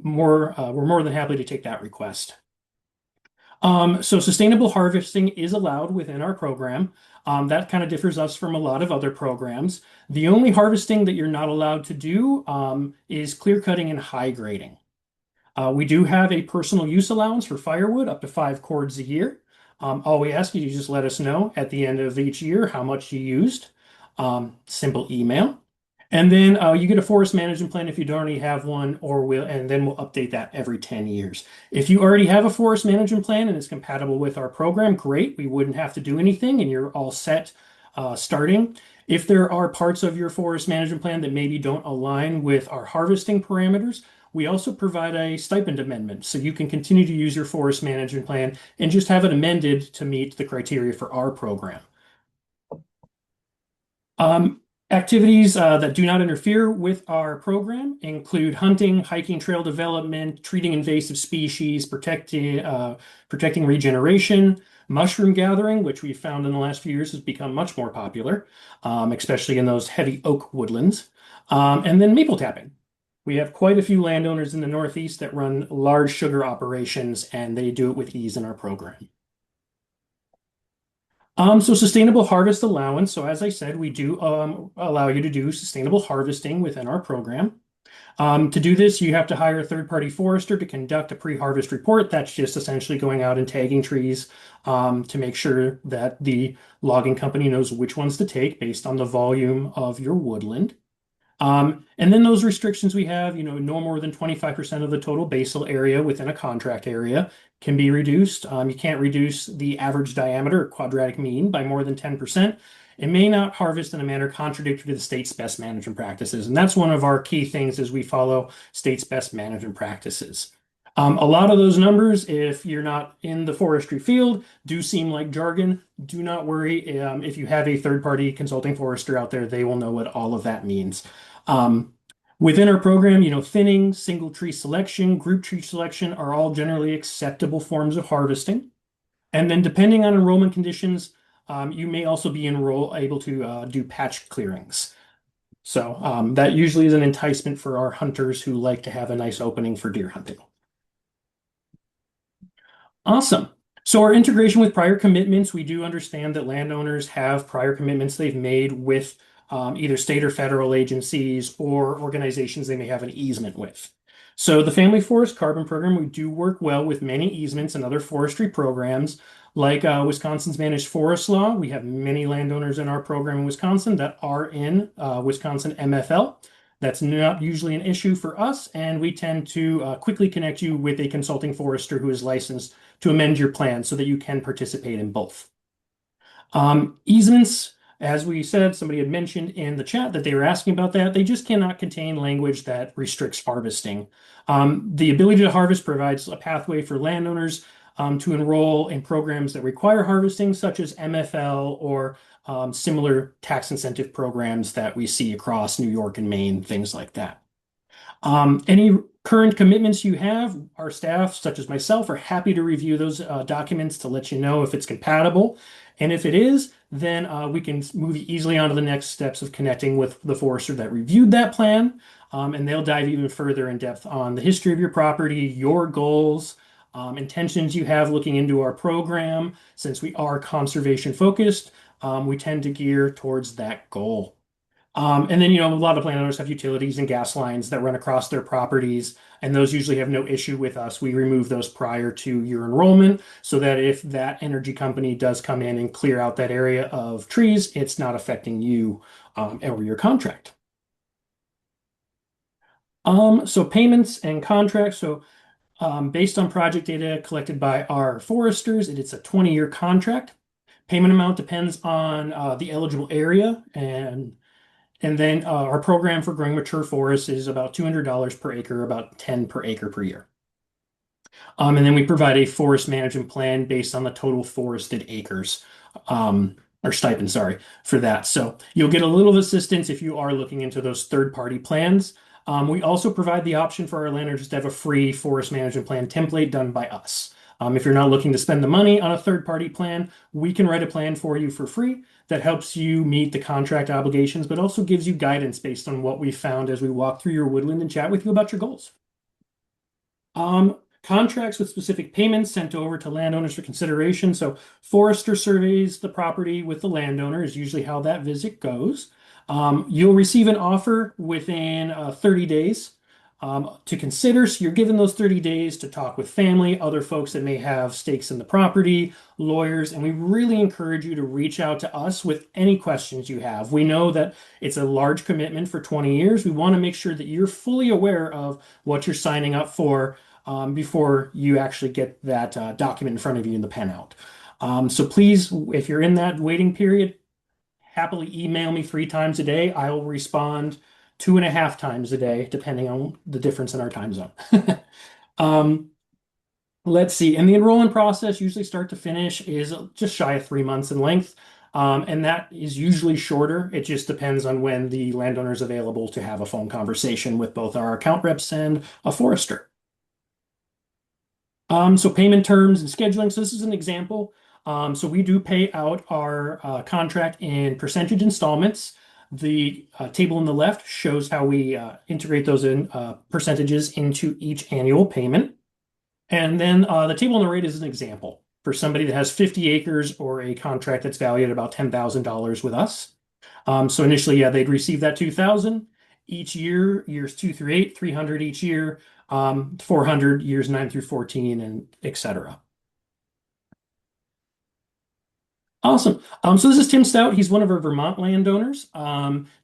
more than happy to take that request. So sustainable harvesting is allowed within our program. That kind of differs us from a lot of other programs. The only harvesting that you're not allowed to do is clear cutting and high grading. We do have a personal use allowance for firewood up to 5 cords a year. All we ask you to just let us know at the end of each year how much you used. Simple email. And then you get a forest management plan if you don't already have one, and then we'll update that every 10 years. If you already have a forest management plan and it's compatible with our program, great. We wouldn't have to do anything and you're all set starting. If there are parts of your forest management plan that maybe don't align with our harvesting parameters, we also provide a stipend amendment. So you can continue to use your forest management plan and just have it amended to meet the criteria for our program. Activities that do not interfere with our program include hunting, hiking, trail development, treating invasive species, protecting regeneration, mushroom gathering, which we found in the last few years has become much more popular, especially in those heavy oak woodlands, and then maple tapping. We have quite a few landowners in the Northeast that run large sugar operations, and they do it with ease in our program. So sustainable harvest allowance. So as I said, we do allow you to do sustainable harvesting within our program. To do this, you have to hire a third-party forester to conduct a pre-harvest report. That's just essentially going out and tagging trees to make sure that the logging company knows which ones to take based on the volume of your woodland. And then those restrictions we have, no more than 25% of the total basal area within a contract area can be reduced. You can't reduce the average diameter or quadratic mean by more than 10%. It may not harvest in a manner contradictory to the state's best management practices. And that's one of our key things as we follow state's best management practices. A lot of those numbers, if you're not in the forestry field, do seem like jargon. Do not worry. If you have a third-party consulting forester out there, they will know what all of that means. Within our program, thinning, single tree selection, group tree selection are all generally acceptable forms of harvesting. And then depending on enrollment conditions, you may also be able to do patch clearings. So that usually is an enticement for our hunters who like to have a nice opening for deer hunting. Awesome. So our integration with prior commitments, we do understand that landowners have prior commitments they've made with either state or federal agencies or organizations they may have an easement with. So the Family Forest Carbon Program, we do work well with many easements and other forestry programs like Wisconsin's Managed Forest Law. We have many landowners in our program in Wisconsin that are in Wisconsin MFL. That's not usually an issue for us, and we tend to quickly connect you with a consulting forester who is licensed to amend your plan so that you can participate in both. Easements, as we said, somebody had mentioned in the chat that they were asking about that. They just cannot contain language that restricts harvesting. The ability to harvest provides a pathway for landowners to enroll in programs that require harvesting, such as MFL or similar tax incentive programs that we see across New York and Maine, things like that. Any current commitments you have, our staff, such as myself, are happy to review those documents to let you know if it's compatible. And if it is, then we can move you easily on to the next steps of connecting with the forester that reviewed that plan. And they'll dive even further in depth on the history of your property, your goals, intentions you have looking into our program. Since we are conservation focused, we tend to gear towards that goal. And then, a lot of landowners have utilities and gas lines that run across their properties, and those usually have no issue with us. We remove those prior to your enrollment so that if that energy company does come in and clear out that area of trees, it's not affecting you or your contract. So payments and contracts. So based on project data collected by our foresters, it's a 20-year contract. Payment amount depends on the eligible area, and then our program for growing mature forests is about $200 per acre, about 10 per acre per year. And then we provide a forest management plan based on the total forested acres, or stipend, sorry, for that. So you'll get a little assistance if you are looking into those third-party plans. We also provide the option for our landowners to have a free forest management plan template done by us. If you're not looking to spend the money on a third-party plan, we can write a plan for you for free that helps you meet the contract obligations, but also gives you guidance based on what we found as we walk through your woodland and chat with you about your goals. Contracts with specific payments sent over to landowners for consideration. So forester surveys the property with the landowner is usually how that visit goes. You'll receive an offer within 30 days to consider. So you're given those 30 days to talk with family, other folks that may have stakes in the property, lawyers, and we really encourage you to reach out to us with any questions you have. We know that it's a large commitment for 20 years. We want to make sure that you're fully aware of what you're signing up for before you actually get that document in front of you in the pen out. So please, if you're in that waiting period, happily email me 3 times a day. I will respond 2.5 times a day, depending on the difference in our time zone. Let's see. And the enrollment process, usually start to finish, is just shy of 3 months in length. And that is usually shorter. It just depends on when the landowner is available to have a phone conversation with both our account reps and a forester. So payment terms and scheduling. So this is an example. So we do pay out our contract in percentage installments. The table on the left shows how we integrate those percentages into each annual payment. And then the table on the right is an example for somebody that has 50 acres or a contract that's valued at about $10,000 with us. So initially, they'd receive that $2,000 each year, years 2 through 8, 300 each year, 400 years 9 through 14, and etc. Awesome. So this is Tim Stout. He's one of our Vermont landowners.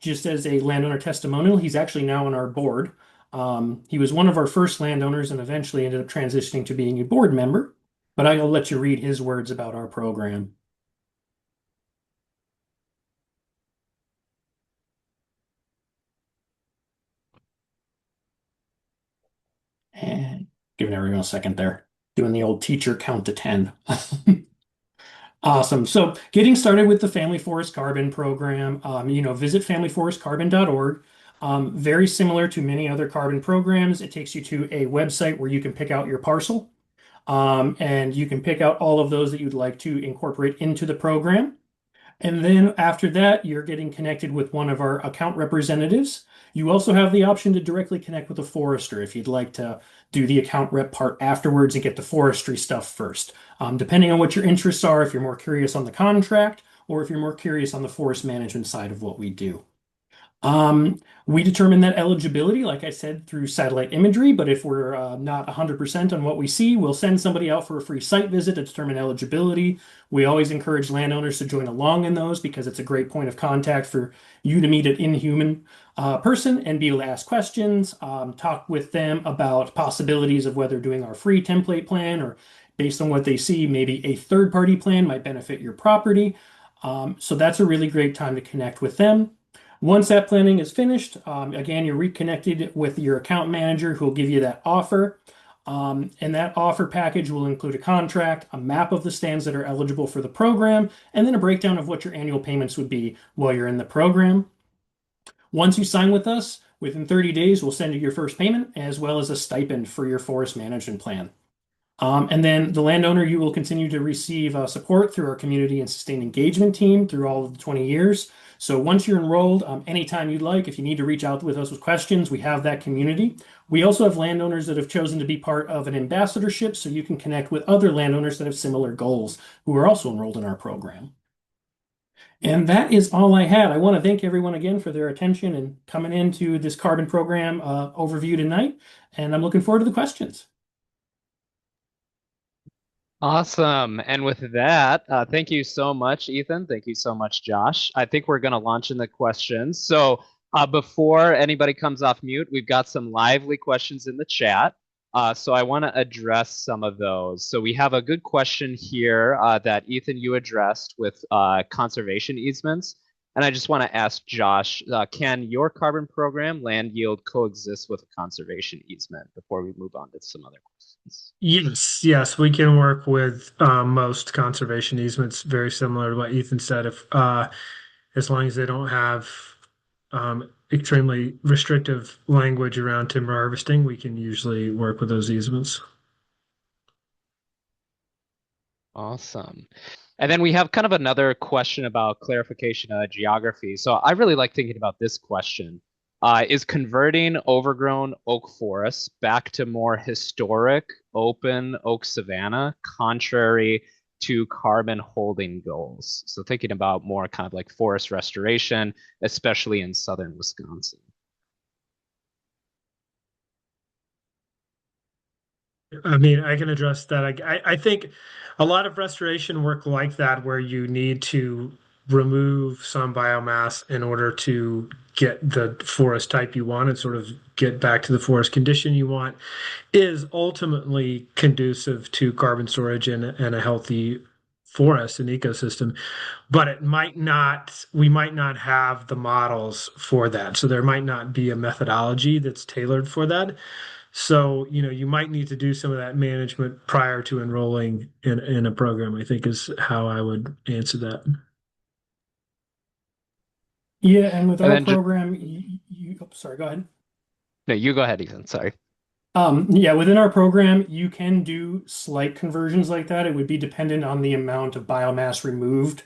Just as a landowner testimonial, he's actually now on our board. He was one of our first landowners and eventually ended up transitioning to being a board member. But I'll let you read his words about our program. And giving everyone a second there. Doing the old teacher count to 10. Awesome. So getting started with the Family Forest Carbon program, visit familyforestcarbon.org. Very similar to many other carbon programs, it takes you to a website where you can pick out your parcel. And you can pick out all of those that you'd like to incorporate into the program. And then after that, you're getting connected with one of our account representatives. You also have the option to directly connect with a forester if you'd like to do the account rep part afterwards and get the forestry stuff first. Depending on what your interests are, if you're more curious on the contract or if you're more curious on the forest management side of what we do. We determine that eligibility, like I said, through satellite imagery, but if we're not 100% on what we see, we'll send somebody out for a free site visit to determine eligibility. We always encourage landowners to join along in those because it's a great point of contact for you to meet an inhuman person and be able to ask questions, talk with them about possibilities of whether doing our free template plan or based on what they see, maybe a third-party plan might benefit your property. So that's a really great time to connect with them. Once that planning is finished, again, you're reconnected with your account manager who will give you that offer. And that offer package will include a contract, a map of the stands that are eligible for the program, and then a breakdown of what your annual payments would be while you're in the program. Once you sign with us, within 30 days, we'll send you your first payment as well as a stipend for your forest management plan. And then the landowner, you will continue to receive support through our community and sustained engagement team through all of the 20 years. So once you're enrolled, anytime you'd like, if you need to reach out with us with questions, we have that community. We also have landowners that have chosen to be part of an ambassadorship, so you can connect with other landowners that have similar goals who are also enrolled in our program. And that is all I had. I want to thank everyone again for their attention and coming into this carbon program overview tonight. And I'm looking forward to the questions. Awesome. And with that, thank you so much, Ethan. Thank you so much, Josh. I think we're going to launch into questions. So before anybody comes off mute, we've got some lively questions in the chat. So I want to address some of those. So we have a good question here that Ethan, you addressed with conservation easements. And I just want to ask Josh, can your carbon program, LandYield, coexist with a conservation easement before we move on to some other questions? Yes, we can work with most conservation easements, very similar to what Ethan said. If as long as they don't have extremely restrictive language around timber harvesting, we can usually work with those easements. Awesome. And then we have kind of another question about clarification of geography. So I really like thinking about this question. Is converting overgrown oak forests back to more historic open oak savanna contrary to carbon holding goals? So thinking about more kind of like forest restoration, especially in southern Wisconsin. I mean, I can address that. I think a lot of restoration work like that, where you need to remove some biomass in order to get the forest type you want and sort of get back to the forest condition you want, is ultimately conducive to carbon storage and a healthy forest and ecosystem. But we might not have the models for that. So there might not be a methodology that's tailored for that. So, you might need to do some of that management prior to enrolling in a program, I think is how I would answer that. Yeah, and with And our then program, sorry, go ahead. no, you go ahead, Ethan. Sorry. Yeah, within our program, you can do slight conversions like that. It would be dependent on the amount of biomass removed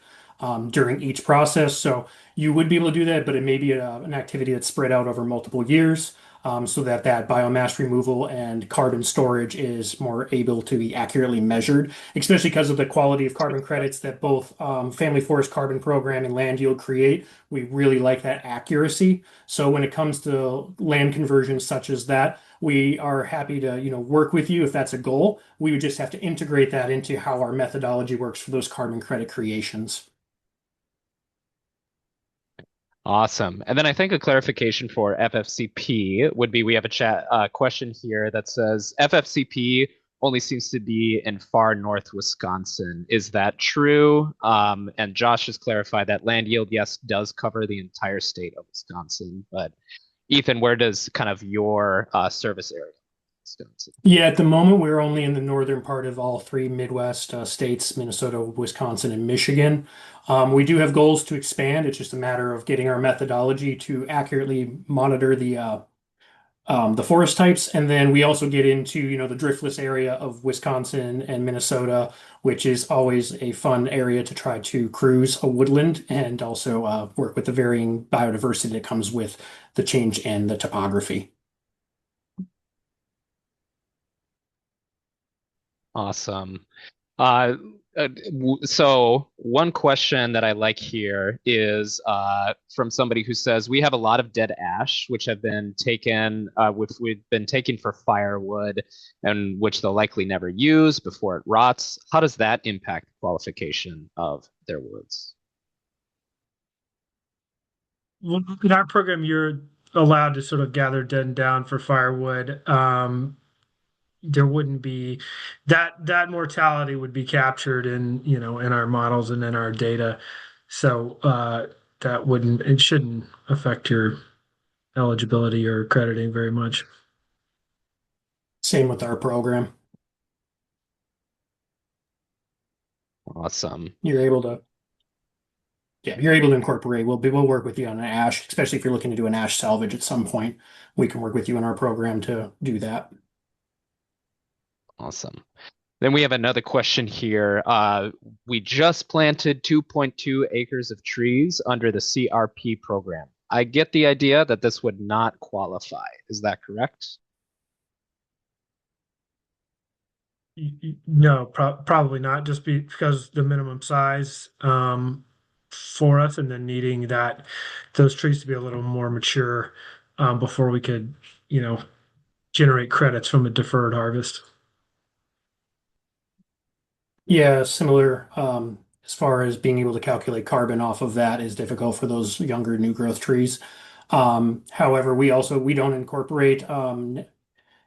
during each process. So you would be able to do that, but it may be an activity that's spread out over multiple years, so that biomass removal and carbon storage is more able to be accurately measured, especially because of the quality of carbon credits that both Family Forest Carbon Program and LandYield create. We really like that accuracy. So when it comes to land conversions such as that, we are happy to, work with you if that's a goal. We would just have to integrate that into how our methodology works for those carbon credit creations. Awesome. And then I think a clarification for FFCP would be, we have a chat question here that says FFCP only seems to be in far north Wisconsin. Is that true? And Josh has clarified that LandYield, yes, does cover the entire state of Wisconsin. But Ethan, where does kind of your service area? Wisconsin? Yeah, at the moment, we're only in the northern part of all three Midwest states, Minnesota, Wisconsin, and Michigan. We do have goals to expand. It's just a matter of getting our methodology to accurately monitor the forest types. And then we also get into, the driftless area of Wisconsin and Minnesota, which is always a fun area to try to cruise a woodland and also work with the varying biodiversity that comes with the change in the topography. Awesome. Uh, so one question that I like here is from somebody who says, we have a lot of dead ash, which have been taken, we've been taking for firewood, and which they'll likely never use before it rots. How does that impact the qualification of their woods? Well, in our program, you're allowed to sort of gather dead and down for firewood. There wouldn't be that mortality would be captured in our models and in our data. So it shouldn't affect your eligibility or crediting very much. Same with our program. Awesome. You're able to incorporate. We'll work with you on an ash, especially if you're looking to do an ash salvage at some point. We can work with you in our program to do that. Awesome. Then we have another question here. We just planted 2.2 acres of trees under the CRP program. I get the idea that this would not qualify. Is that correct? No, probably not, just because the minimum size for us, and then needing those trees to be a little more mature before we could, generate credits from a deferred harvest. Yeah, similar. As far as being able to calculate carbon off of that is difficult for those younger new growth trees. However, we don't incorporate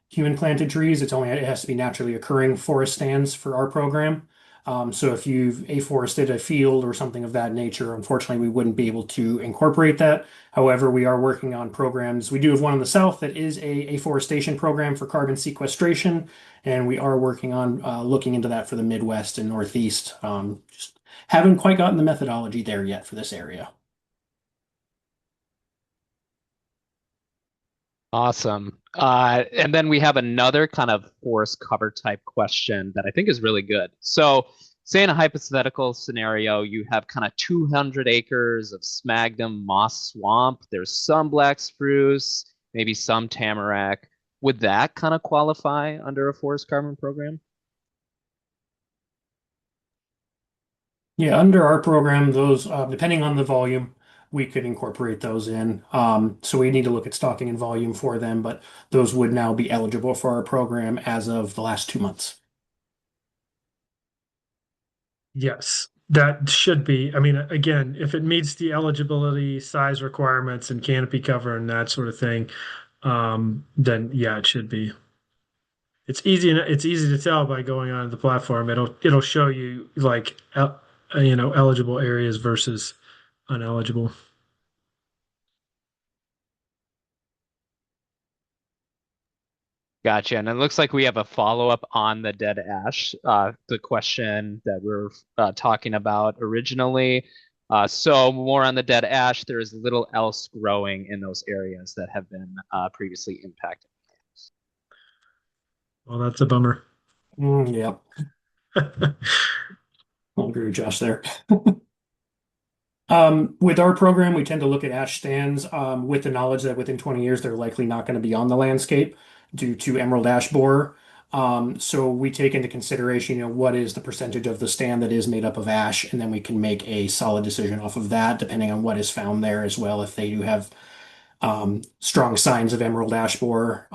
human planted trees. It has to be naturally occurring forest stands for our program. So if you've afforested a field or something of that nature, unfortunately, we wouldn't be able to incorporate that. However, we are working on programs. We do have one in the south that is a afforestation program for carbon sequestration, and we are working on looking into that for the Midwest and Northeast. Just haven't quite gotten the methodology there yet for this area. Awesome. And then we have another kind of forest cover type question that I think is really good. So, say in a hypothetical scenario, you have kind of 200 acres of sphagnum moss swamp. There's some black spruce, maybe some tamarack. Would that kind of qualify under a forest carbon program? Yeah, under our program, those depending on the volume, we could incorporate those in. So we need to look at stocking and volume for them, but those would now be eligible for our program as of the last 2 months. Yes, that should be. I mean, again, if it meets the eligibility, size requirements, and canopy cover and that sort of thing, then yeah, it should be. It's easy to tell by going on the platform. It'll show you like eligible areas versus uneligible. Gotcha. And it looks like we have a follow-up on the dead ash, the question that we're talking about originally. So more on the dead ash, there is little else growing in those areas that have been previously impacted. Well, that's a bummer. Yeah, I'll agree with Josh there. With our program, we tend to look at ash stands with the knowledge that within 20 years they're likely not going to be on the landscape due to emerald ash borer. So we take into consideration, what is the percentage of the stand that is made up of ash, and then we can make a solid decision off of that, depending on what is found there as well. If they do have strong signs of emerald ash borer,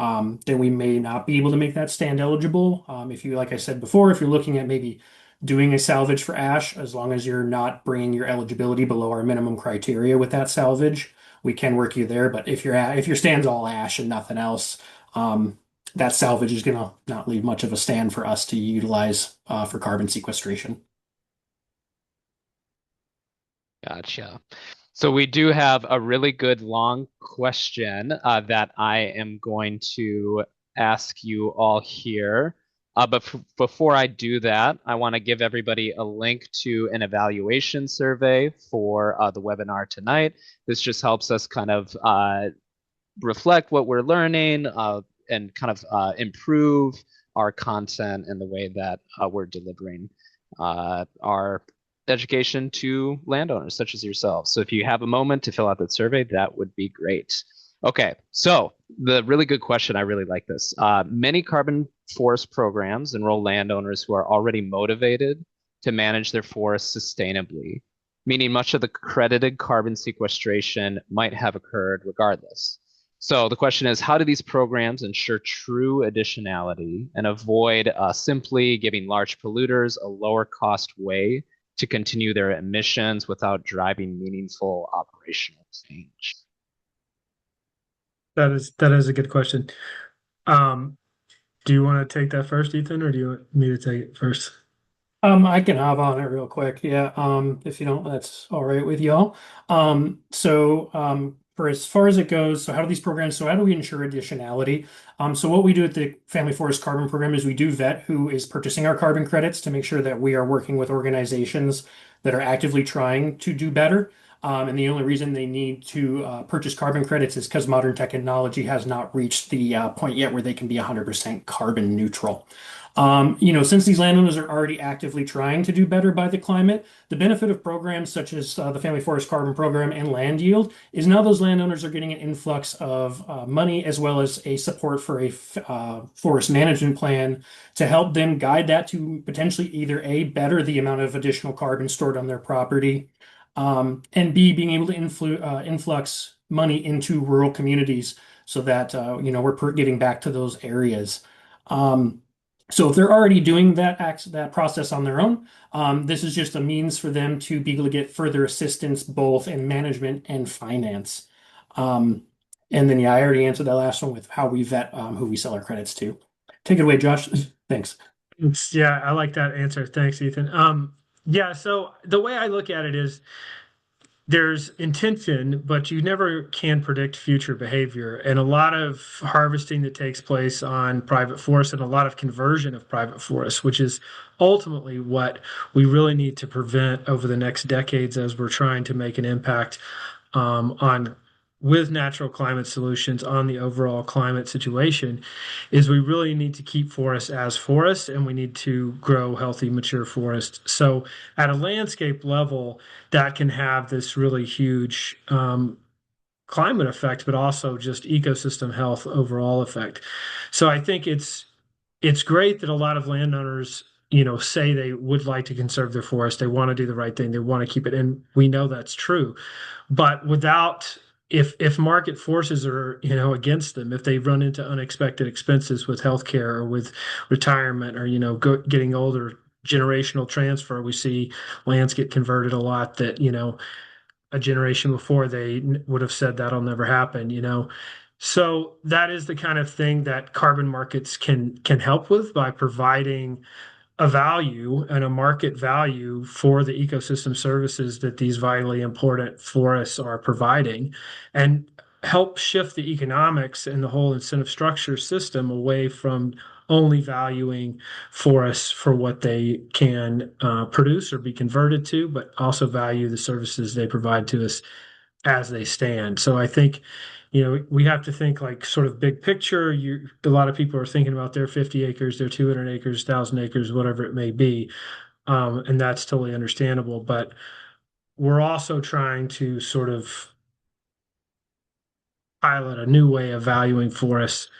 then we may not be able to make that stand eligible. If you, like I said before, if you're looking at maybe doing a salvage for ash, as long as you're not bringing your eligibility below our minimum criteria with that salvage, we can work you there. But if your stand's all ash and nothing else, that salvage is gonna not leave much of a stand for us to utilize for carbon sequestration. Gotcha. So we do have a really good long question that I am going to ask you all here. But before I do that, I want to give everybody a link to an evaluation survey for the webinar tonight. This just helps us kind of reflect what we're learning and kind of improve our content and the way that we're delivering our education to landowners such as yourselves. So if you have a moment to fill out that survey, that would be great. Okay, so the really good question, I really like this. Many carbon forest programs enroll landowners who are already motivated to manage their forests sustainably, meaning much of the credited carbon sequestration might have occurred regardless. So the question is, how do these programs ensure true additionality and avoid simply giving large polluters a lower cost way to continue their emissions without driving meaningful operational change? That is a good question. Do you want to take that first, Ethan, or do you want me to take it first? I can hop on it real quick. Yeah. If you don't, that's all right with y'all. For as far as it goes, so how do we ensure additionality? So what we do at the Family Forest Carbon Program is we do vet who is purchasing our carbon credits to make sure that we are working with organizations that are actively trying to do better. And the only reason they need to purchase carbon credits is because modern technology has not reached the point yet where they can be 100% carbon neutral. Since these landowners are already actively trying to do better by the climate, the benefit of programs such as the Family Forest Carbon Program and Land Yield is now those landowners are getting an influx of money as well as a support for a forest management plan to help them guide that to potentially either A, better the amount of additional carbon stored on their property, and B, being able to influx money into rural communities so that we're giving back to those areas. Um, so if they're already doing that process on their own, this is just a means for them to be able to get further assistance both in management and finance. Um, and then yeah, I already answered that last one with how we vet who we sell our credits to. Take it away, Josh. Thanks. Yeah, I like that answer. Thanks, Ethan. Yeah, so the way I look at it is there's intention, but you never can predict future behavior. And a lot of harvesting that takes place on private forests and a lot of conversion of private forests, which is ultimately what we really need to prevent over the next decades as we're trying to make an impact on with natural climate solutions on the overall climate situation, is we really need to keep forests as forests and we need to grow healthy, mature forests. So at a landscape level, that can have this really huge climate effect, but also just ecosystem health overall effect. So I think it's great that a lot of landowners, say they would like to conserve their forest. They want to do the right thing. They want to keep it, and we know that's true. But without if market forces are against them, if they run into unexpected expenses with healthcare or with retirement or getting older, generational transfer, we see lands get converted a lot that a generation before they would have said that'll never happen. So that is the kind of thing that carbon markets can help with by providing a value and a market value for the ecosystem services that these vitally important forests are providing and help shift the economics and the whole incentive structure system away from only valuing forests for what they can produce or be converted to, but also value the services they provide to us as they stand. So I think, we have to think like sort of big picture. A lot of people are thinking about their 50 acres, their 200 acres, 1,000 acres, whatever it may be. And that's totally understandable. But we're also trying to sort of pilot a new way of valuing forests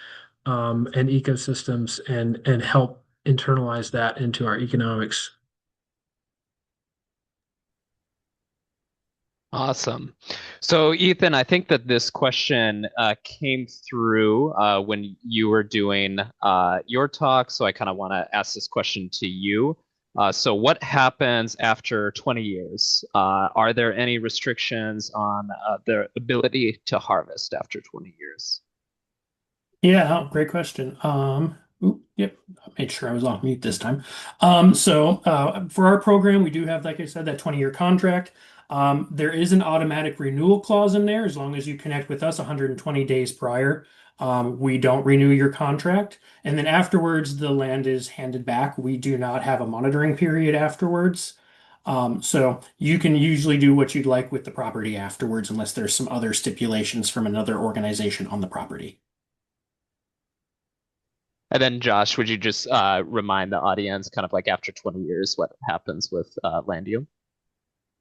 and ecosystems and help internalize that into our economics. Awesome. So, Ethan, I think that this question came through when you were doing your talk. So, I kind of want to ask this question to you. So, what happens after 20 years? Are there any restrictions on their ability to harvest after 20 years? Yeah, great question. Yep, I made sure I was off mute this time. For our program, we do have, like I said, that 20-year contract. There is an automatic renewal clause in there as long as you connect with us 120 days prior. We don't renew your contract. And then afterwards, the land is handed back. We do not have a monitoring period afterwards. So you can usually do what you'd like with the property afterwards, unless there's some other stipulations from another organization on the property. And then, Josh, would you just remind the audience, kind of like after 20 years, what happens with LandYield?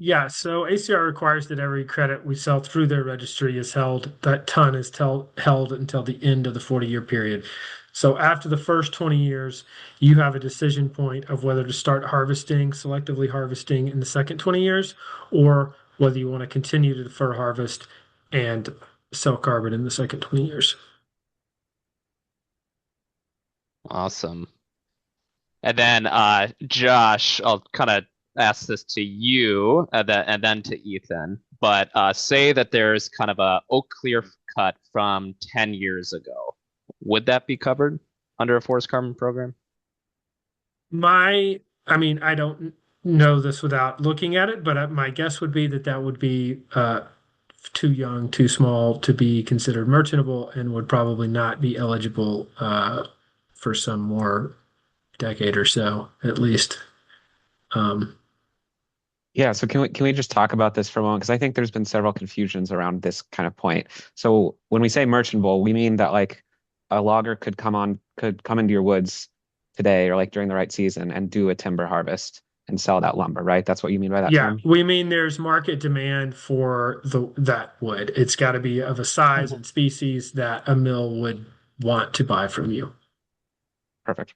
Yeah, so ACR requires that every credit we sell through their registry is held, that ton is held until the end of the 40-year period. So after the first 20 years, you have a decision point of whether to start harvesting, selectively harvesting in the second 20 years, or whether you want to continue to defer harvest and sell carbon in the second 20 years. Awesome. And then, Josh, I'll kind of ask this to you and then to Ethan. But say that there's kind of a oak clear cut from 10 years ago. Would that be covered under a forest carbon program? I don't know this without looking at it, but my guess would be that would be too young, too small to be considered merchantable and would probably not be eligible for some more decade or so, at least. Yeah, so can we just talk about this for a moment? Because I think there's been several confusions around this kind of point. So when we say merchantable, we mean that like a logger could come into your woods today or like during the right season and do a timber harvest and sell that lumber, right? That's what you mean by that Yeah, term? we mean there's market demand for that wood. It's got to be of a size Mhm. and species that a mill would want to buy from you. Perfect.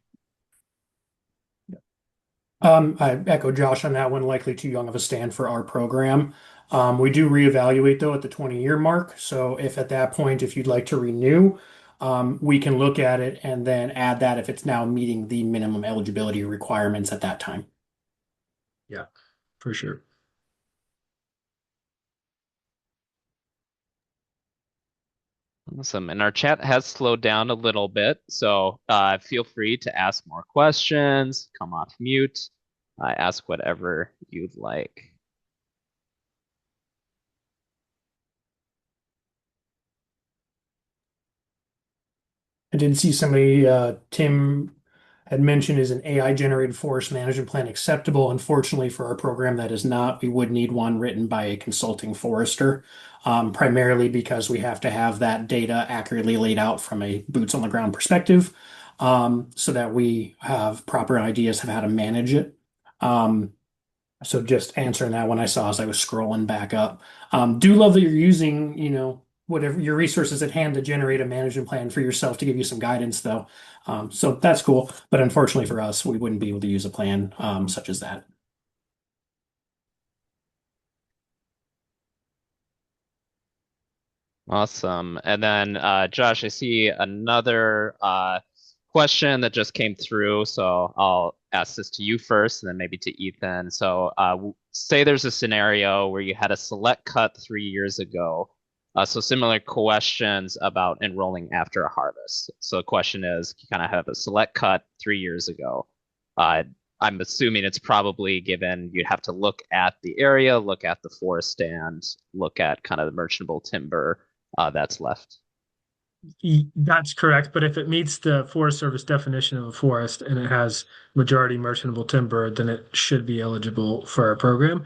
I echo Josh on that one, likely too young of a stand for our program. We do reevaluate though at the 20-year mark. So if at that point, if you'd like to renew, we can look at it and then add that if it's now meeting the minimum eligibility requirements at that time. Yeah, for sure. Awesome. And our chat has slowed down a little bit, so feel free to ask more questions, come off mute, ask whatever you'd like. I did see somebody, Tim had mentioned, is an AI generated forest management plan acceptable? Unfortunately, for our program, that is not. We would need one written by a consulting forester, primarily because we have to have that data accurately laid out from a boots on the ground perspective, so that we have proper ideas of how to manage it. Um, so just answering that one I saw as I was scrolling back up. Do love that you're using, whatever your resources at hand to generate a management plan for yourself to give you some guidance, though. So that's cool. But unfortunately for us, we wouldn't be able to use a plan such as that. Awesome. And then, Josh, I see another question that just came through, so I'll ask this to you first, and then maybe to Ethan. So, say there's a scenario where you had a select cut 3 years ago. So similar questions about enrolling after a harvest. So the question is, you kind of have a select cut 3 years ago. Uh, I'm assuming it's probably given you'd have to look at the area, look at the forest stand, look at kind of the merchantable timber that's left. That's correct. But if it meets the Forest Service definition of a forest and it has majority merchantable timber, then it should be eligible for our program.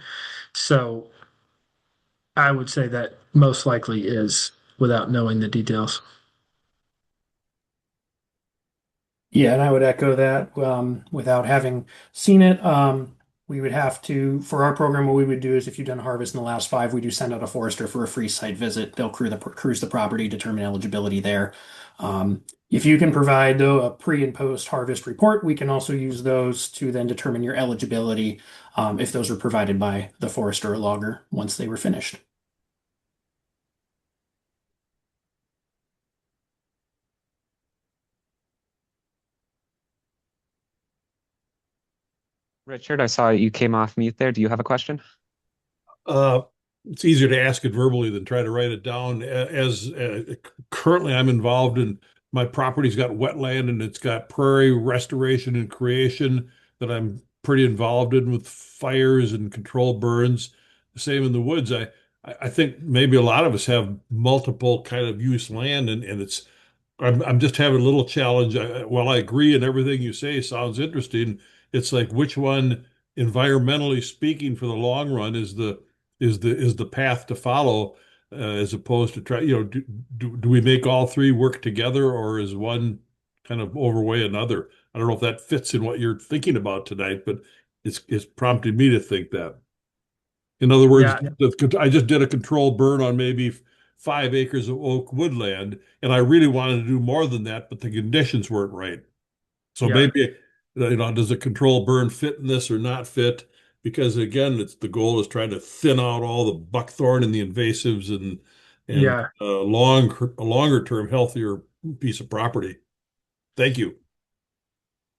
So I would say that most likely is without knowing the details. Yeah, and I would echo that without having seen it. We would have to, for our program, what we would do is if you've done harvest in the last 5, we do send out a forester for a free site visit. They'll cruise the property, determine eligibility there. If you can provide, though, a pre and post harvest report, we can also use those to then determine your eligibility if those were provided by the forester or logger once they were finished. Richard, I saw you came off mute there. Do you have a question? Uh, it's easier to ask it verbally than try to write it down. As currently, I'm involved in my property's got wetland and it's got prairie restoration and creation that I'm pretty involved in with fires and controlled burns. Same in the woods. I think maybe a lot of us have multiple kind of use land, and I'm just having a little challenge. While I agree and everything you say sounds interesting, it's like which one, environmentally speaking, for the long run, is the path to follow, as opposed to try. Do we make all three work together, or is one kind of overweigh another? I don't know if that fits in what you're thinking about tonight, but it's prompted me to think that. In other words, Yeah, I just did a controlled burn on maybe 5 acres of oak woodland, and I really wanted to do more than that, but the conditions weren't right. So yeah, maybe, does a controlled burn fit in this or not fit? Because again, it's the goal is trying to thin out all the buckthorn and the invasives and yeah. a longer term healthier piece of property. Thank you.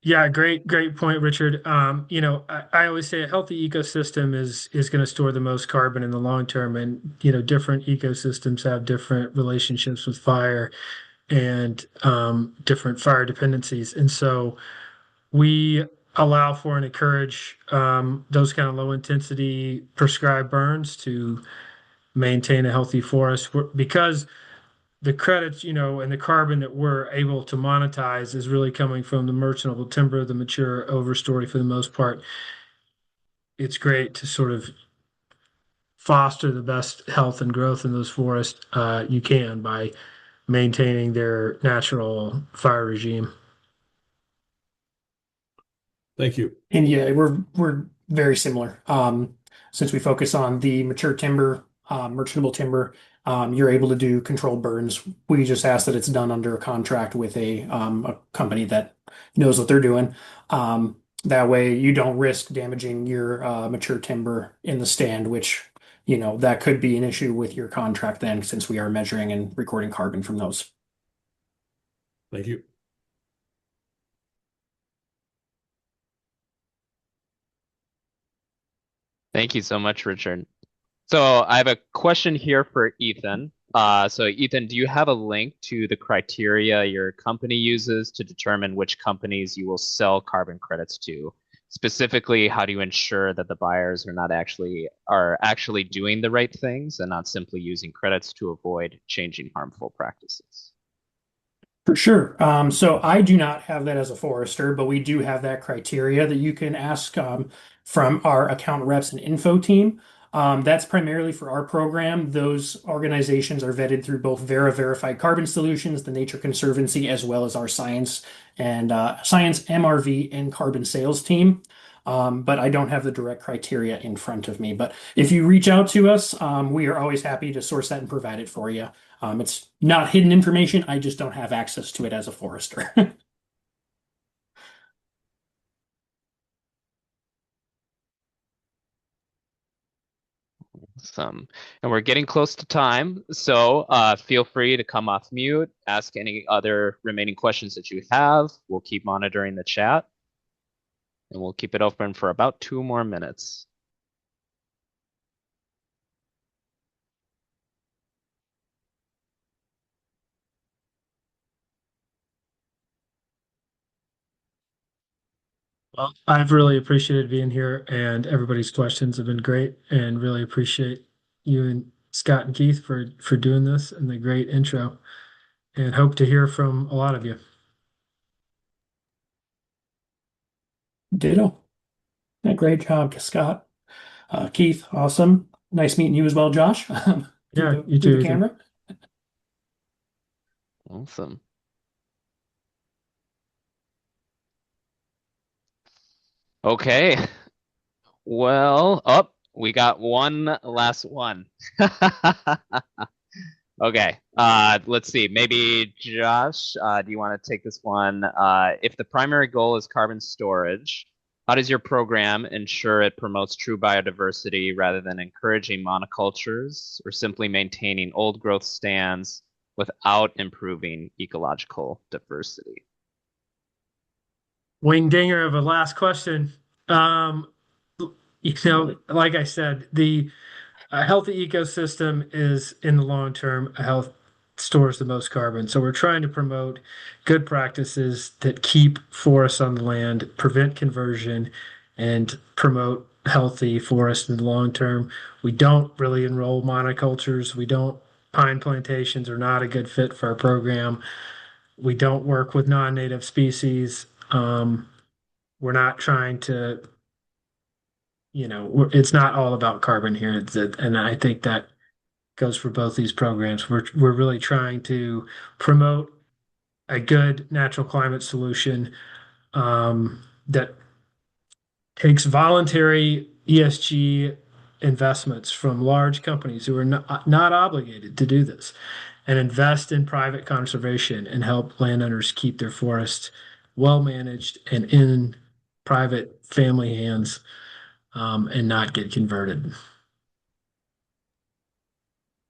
Yeah, great point, Richard. I always say a healthy ecosystem is going to store the most carbon in the long term, and different ecosystems have different relationships with fire and different fire dependencies, and so we allow for and encourage those kind of low intensity prescribed burns to maintain a healthy forest because the credits, and the carbon that we're able to monetize is really coming from the merchantable timber, the mature overstory for the most part. it's great to sort of foster the best health and growth in those forests you can by maintaining their natural fire regime. Thank you. And yeah, we're very similar. Since we focus on the mature timber, merchantable timber, you're able to do controlled burns. We just ask that it's done under a contract with a company that knows what they're doing. That way you don't risk damaging your mature timber in the stand, which, that could be an issue with your contract then, since we are measuring and recording carbon from those. Thank you. Thank you so much, Richard. So I have a question here for Ethan. So Ethan, do you have a link to the criteria your company uses to determine which companies you will sell carbon credits to? Specifically, how do you ensure that the buyers are actually doing the right things and not simply using credits to avoid changing harmful practices? For sure. So I do not have that as a forester, but we do have that criteria that you can ask from our account reps and info team. That's primarily for our program. Those organizations are vetted through both Verified Carbon Solutions, the Nature Conservancy, as well as our science MRV and carbon sales team. But I don't have the direct criteria in front of me. But if you reach out to us, we are always happy to source that and provide it for you. It's not hidden information. I just don't have access to it as a forester. Awesome. And we're getting close to time, so feel free to come off mute, ask any other remaining questions that you have. We'll keep monitoring the chat, and we'll keep it open for about 2 more minutes. Well, I've really appreciated being here, and everybody's questions have been great, and really appreciate you and Scott and Keith for doing this and the great intro, and hope to hear from a lot of you. Ditto. Yeah, great job, Scott. Keith, awesome. Nice meeting you as well, Josh. Yeah, you through too, the Ethan. camera. Awesome. Okay. Well, we got one last one. Okay. Let's see. Maybe Josh, do you want to take this one? If the primary goal is carbon storage, how does your program ensure it promotes true biodiversity rather than encouraging monocultures or simply maintaining old growth stands without improving ecological diversity? Wing dinger of a last question. Like I said, a healthy ecosystem is in the long term, a health stores the most carbon. So we're trying to promote good practices that keep forests on the land, prevent conversion, and promote healthy forests in the long term. We don't really enroll monocultures. Pine plantations are not a good fit for our program. We don't work with non-native species. We're not trying to, it's not all about carbon here. And I think that goes for both these programs. We're really trying to promote a good natural climate solution that takes voluntary ESG investments from large companies who are not obligated to do this and invest in private conservation and help landowners keep their forests well managed and in private family hands and not get converted.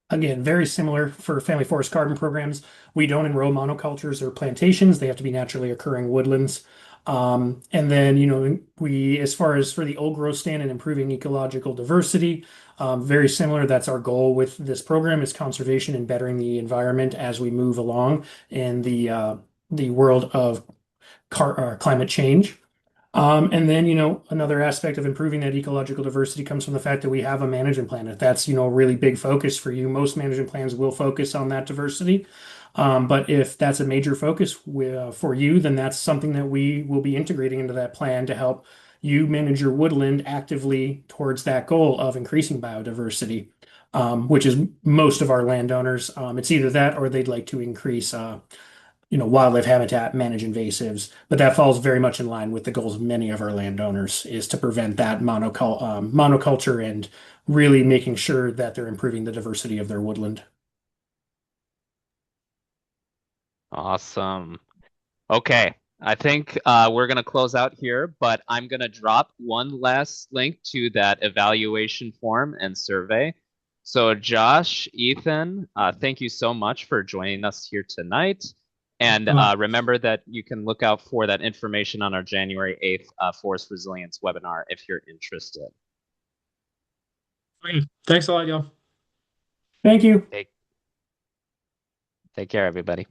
Again, very similar for family forest carbon programs. We don't enroll monocultures or plantations. They have to be naturally occurring woodlands. And then, as far as for the old growth stand and improving ecological diversity, very similar. That's our goal with this program is conservation and bettering the environment as we move along in the world of climate change. And then, another aspect of improving that ecological diversity comes from the fact that we have a management plan. If that's, a really big focus for you, most management plans will focus on that diversity. But if that's a major focus for you, then that's something that we will be integrating into that plan to help you manage your woodland actively towards that goal of increasing biodiversity, which is most of our landowners. It's either that or they'd like to increase wildlife habitat, manage invasives, but that falls very much in line with the goals of many of our landowners is to prevent that monoculture and really making sure that they're improving the diversity of their woodland. Awesome. Okay, I think we're going to close out here, but I'm going to drop one last link to that evaluation form and survey. So Josh, Ethan, thank you so much for joining us here tonight. And remember that you can look out for that information on our January 8th Forest Resilience webinar if you're interested. Thanks a lot, y'all. Thank you. Take care, everybody.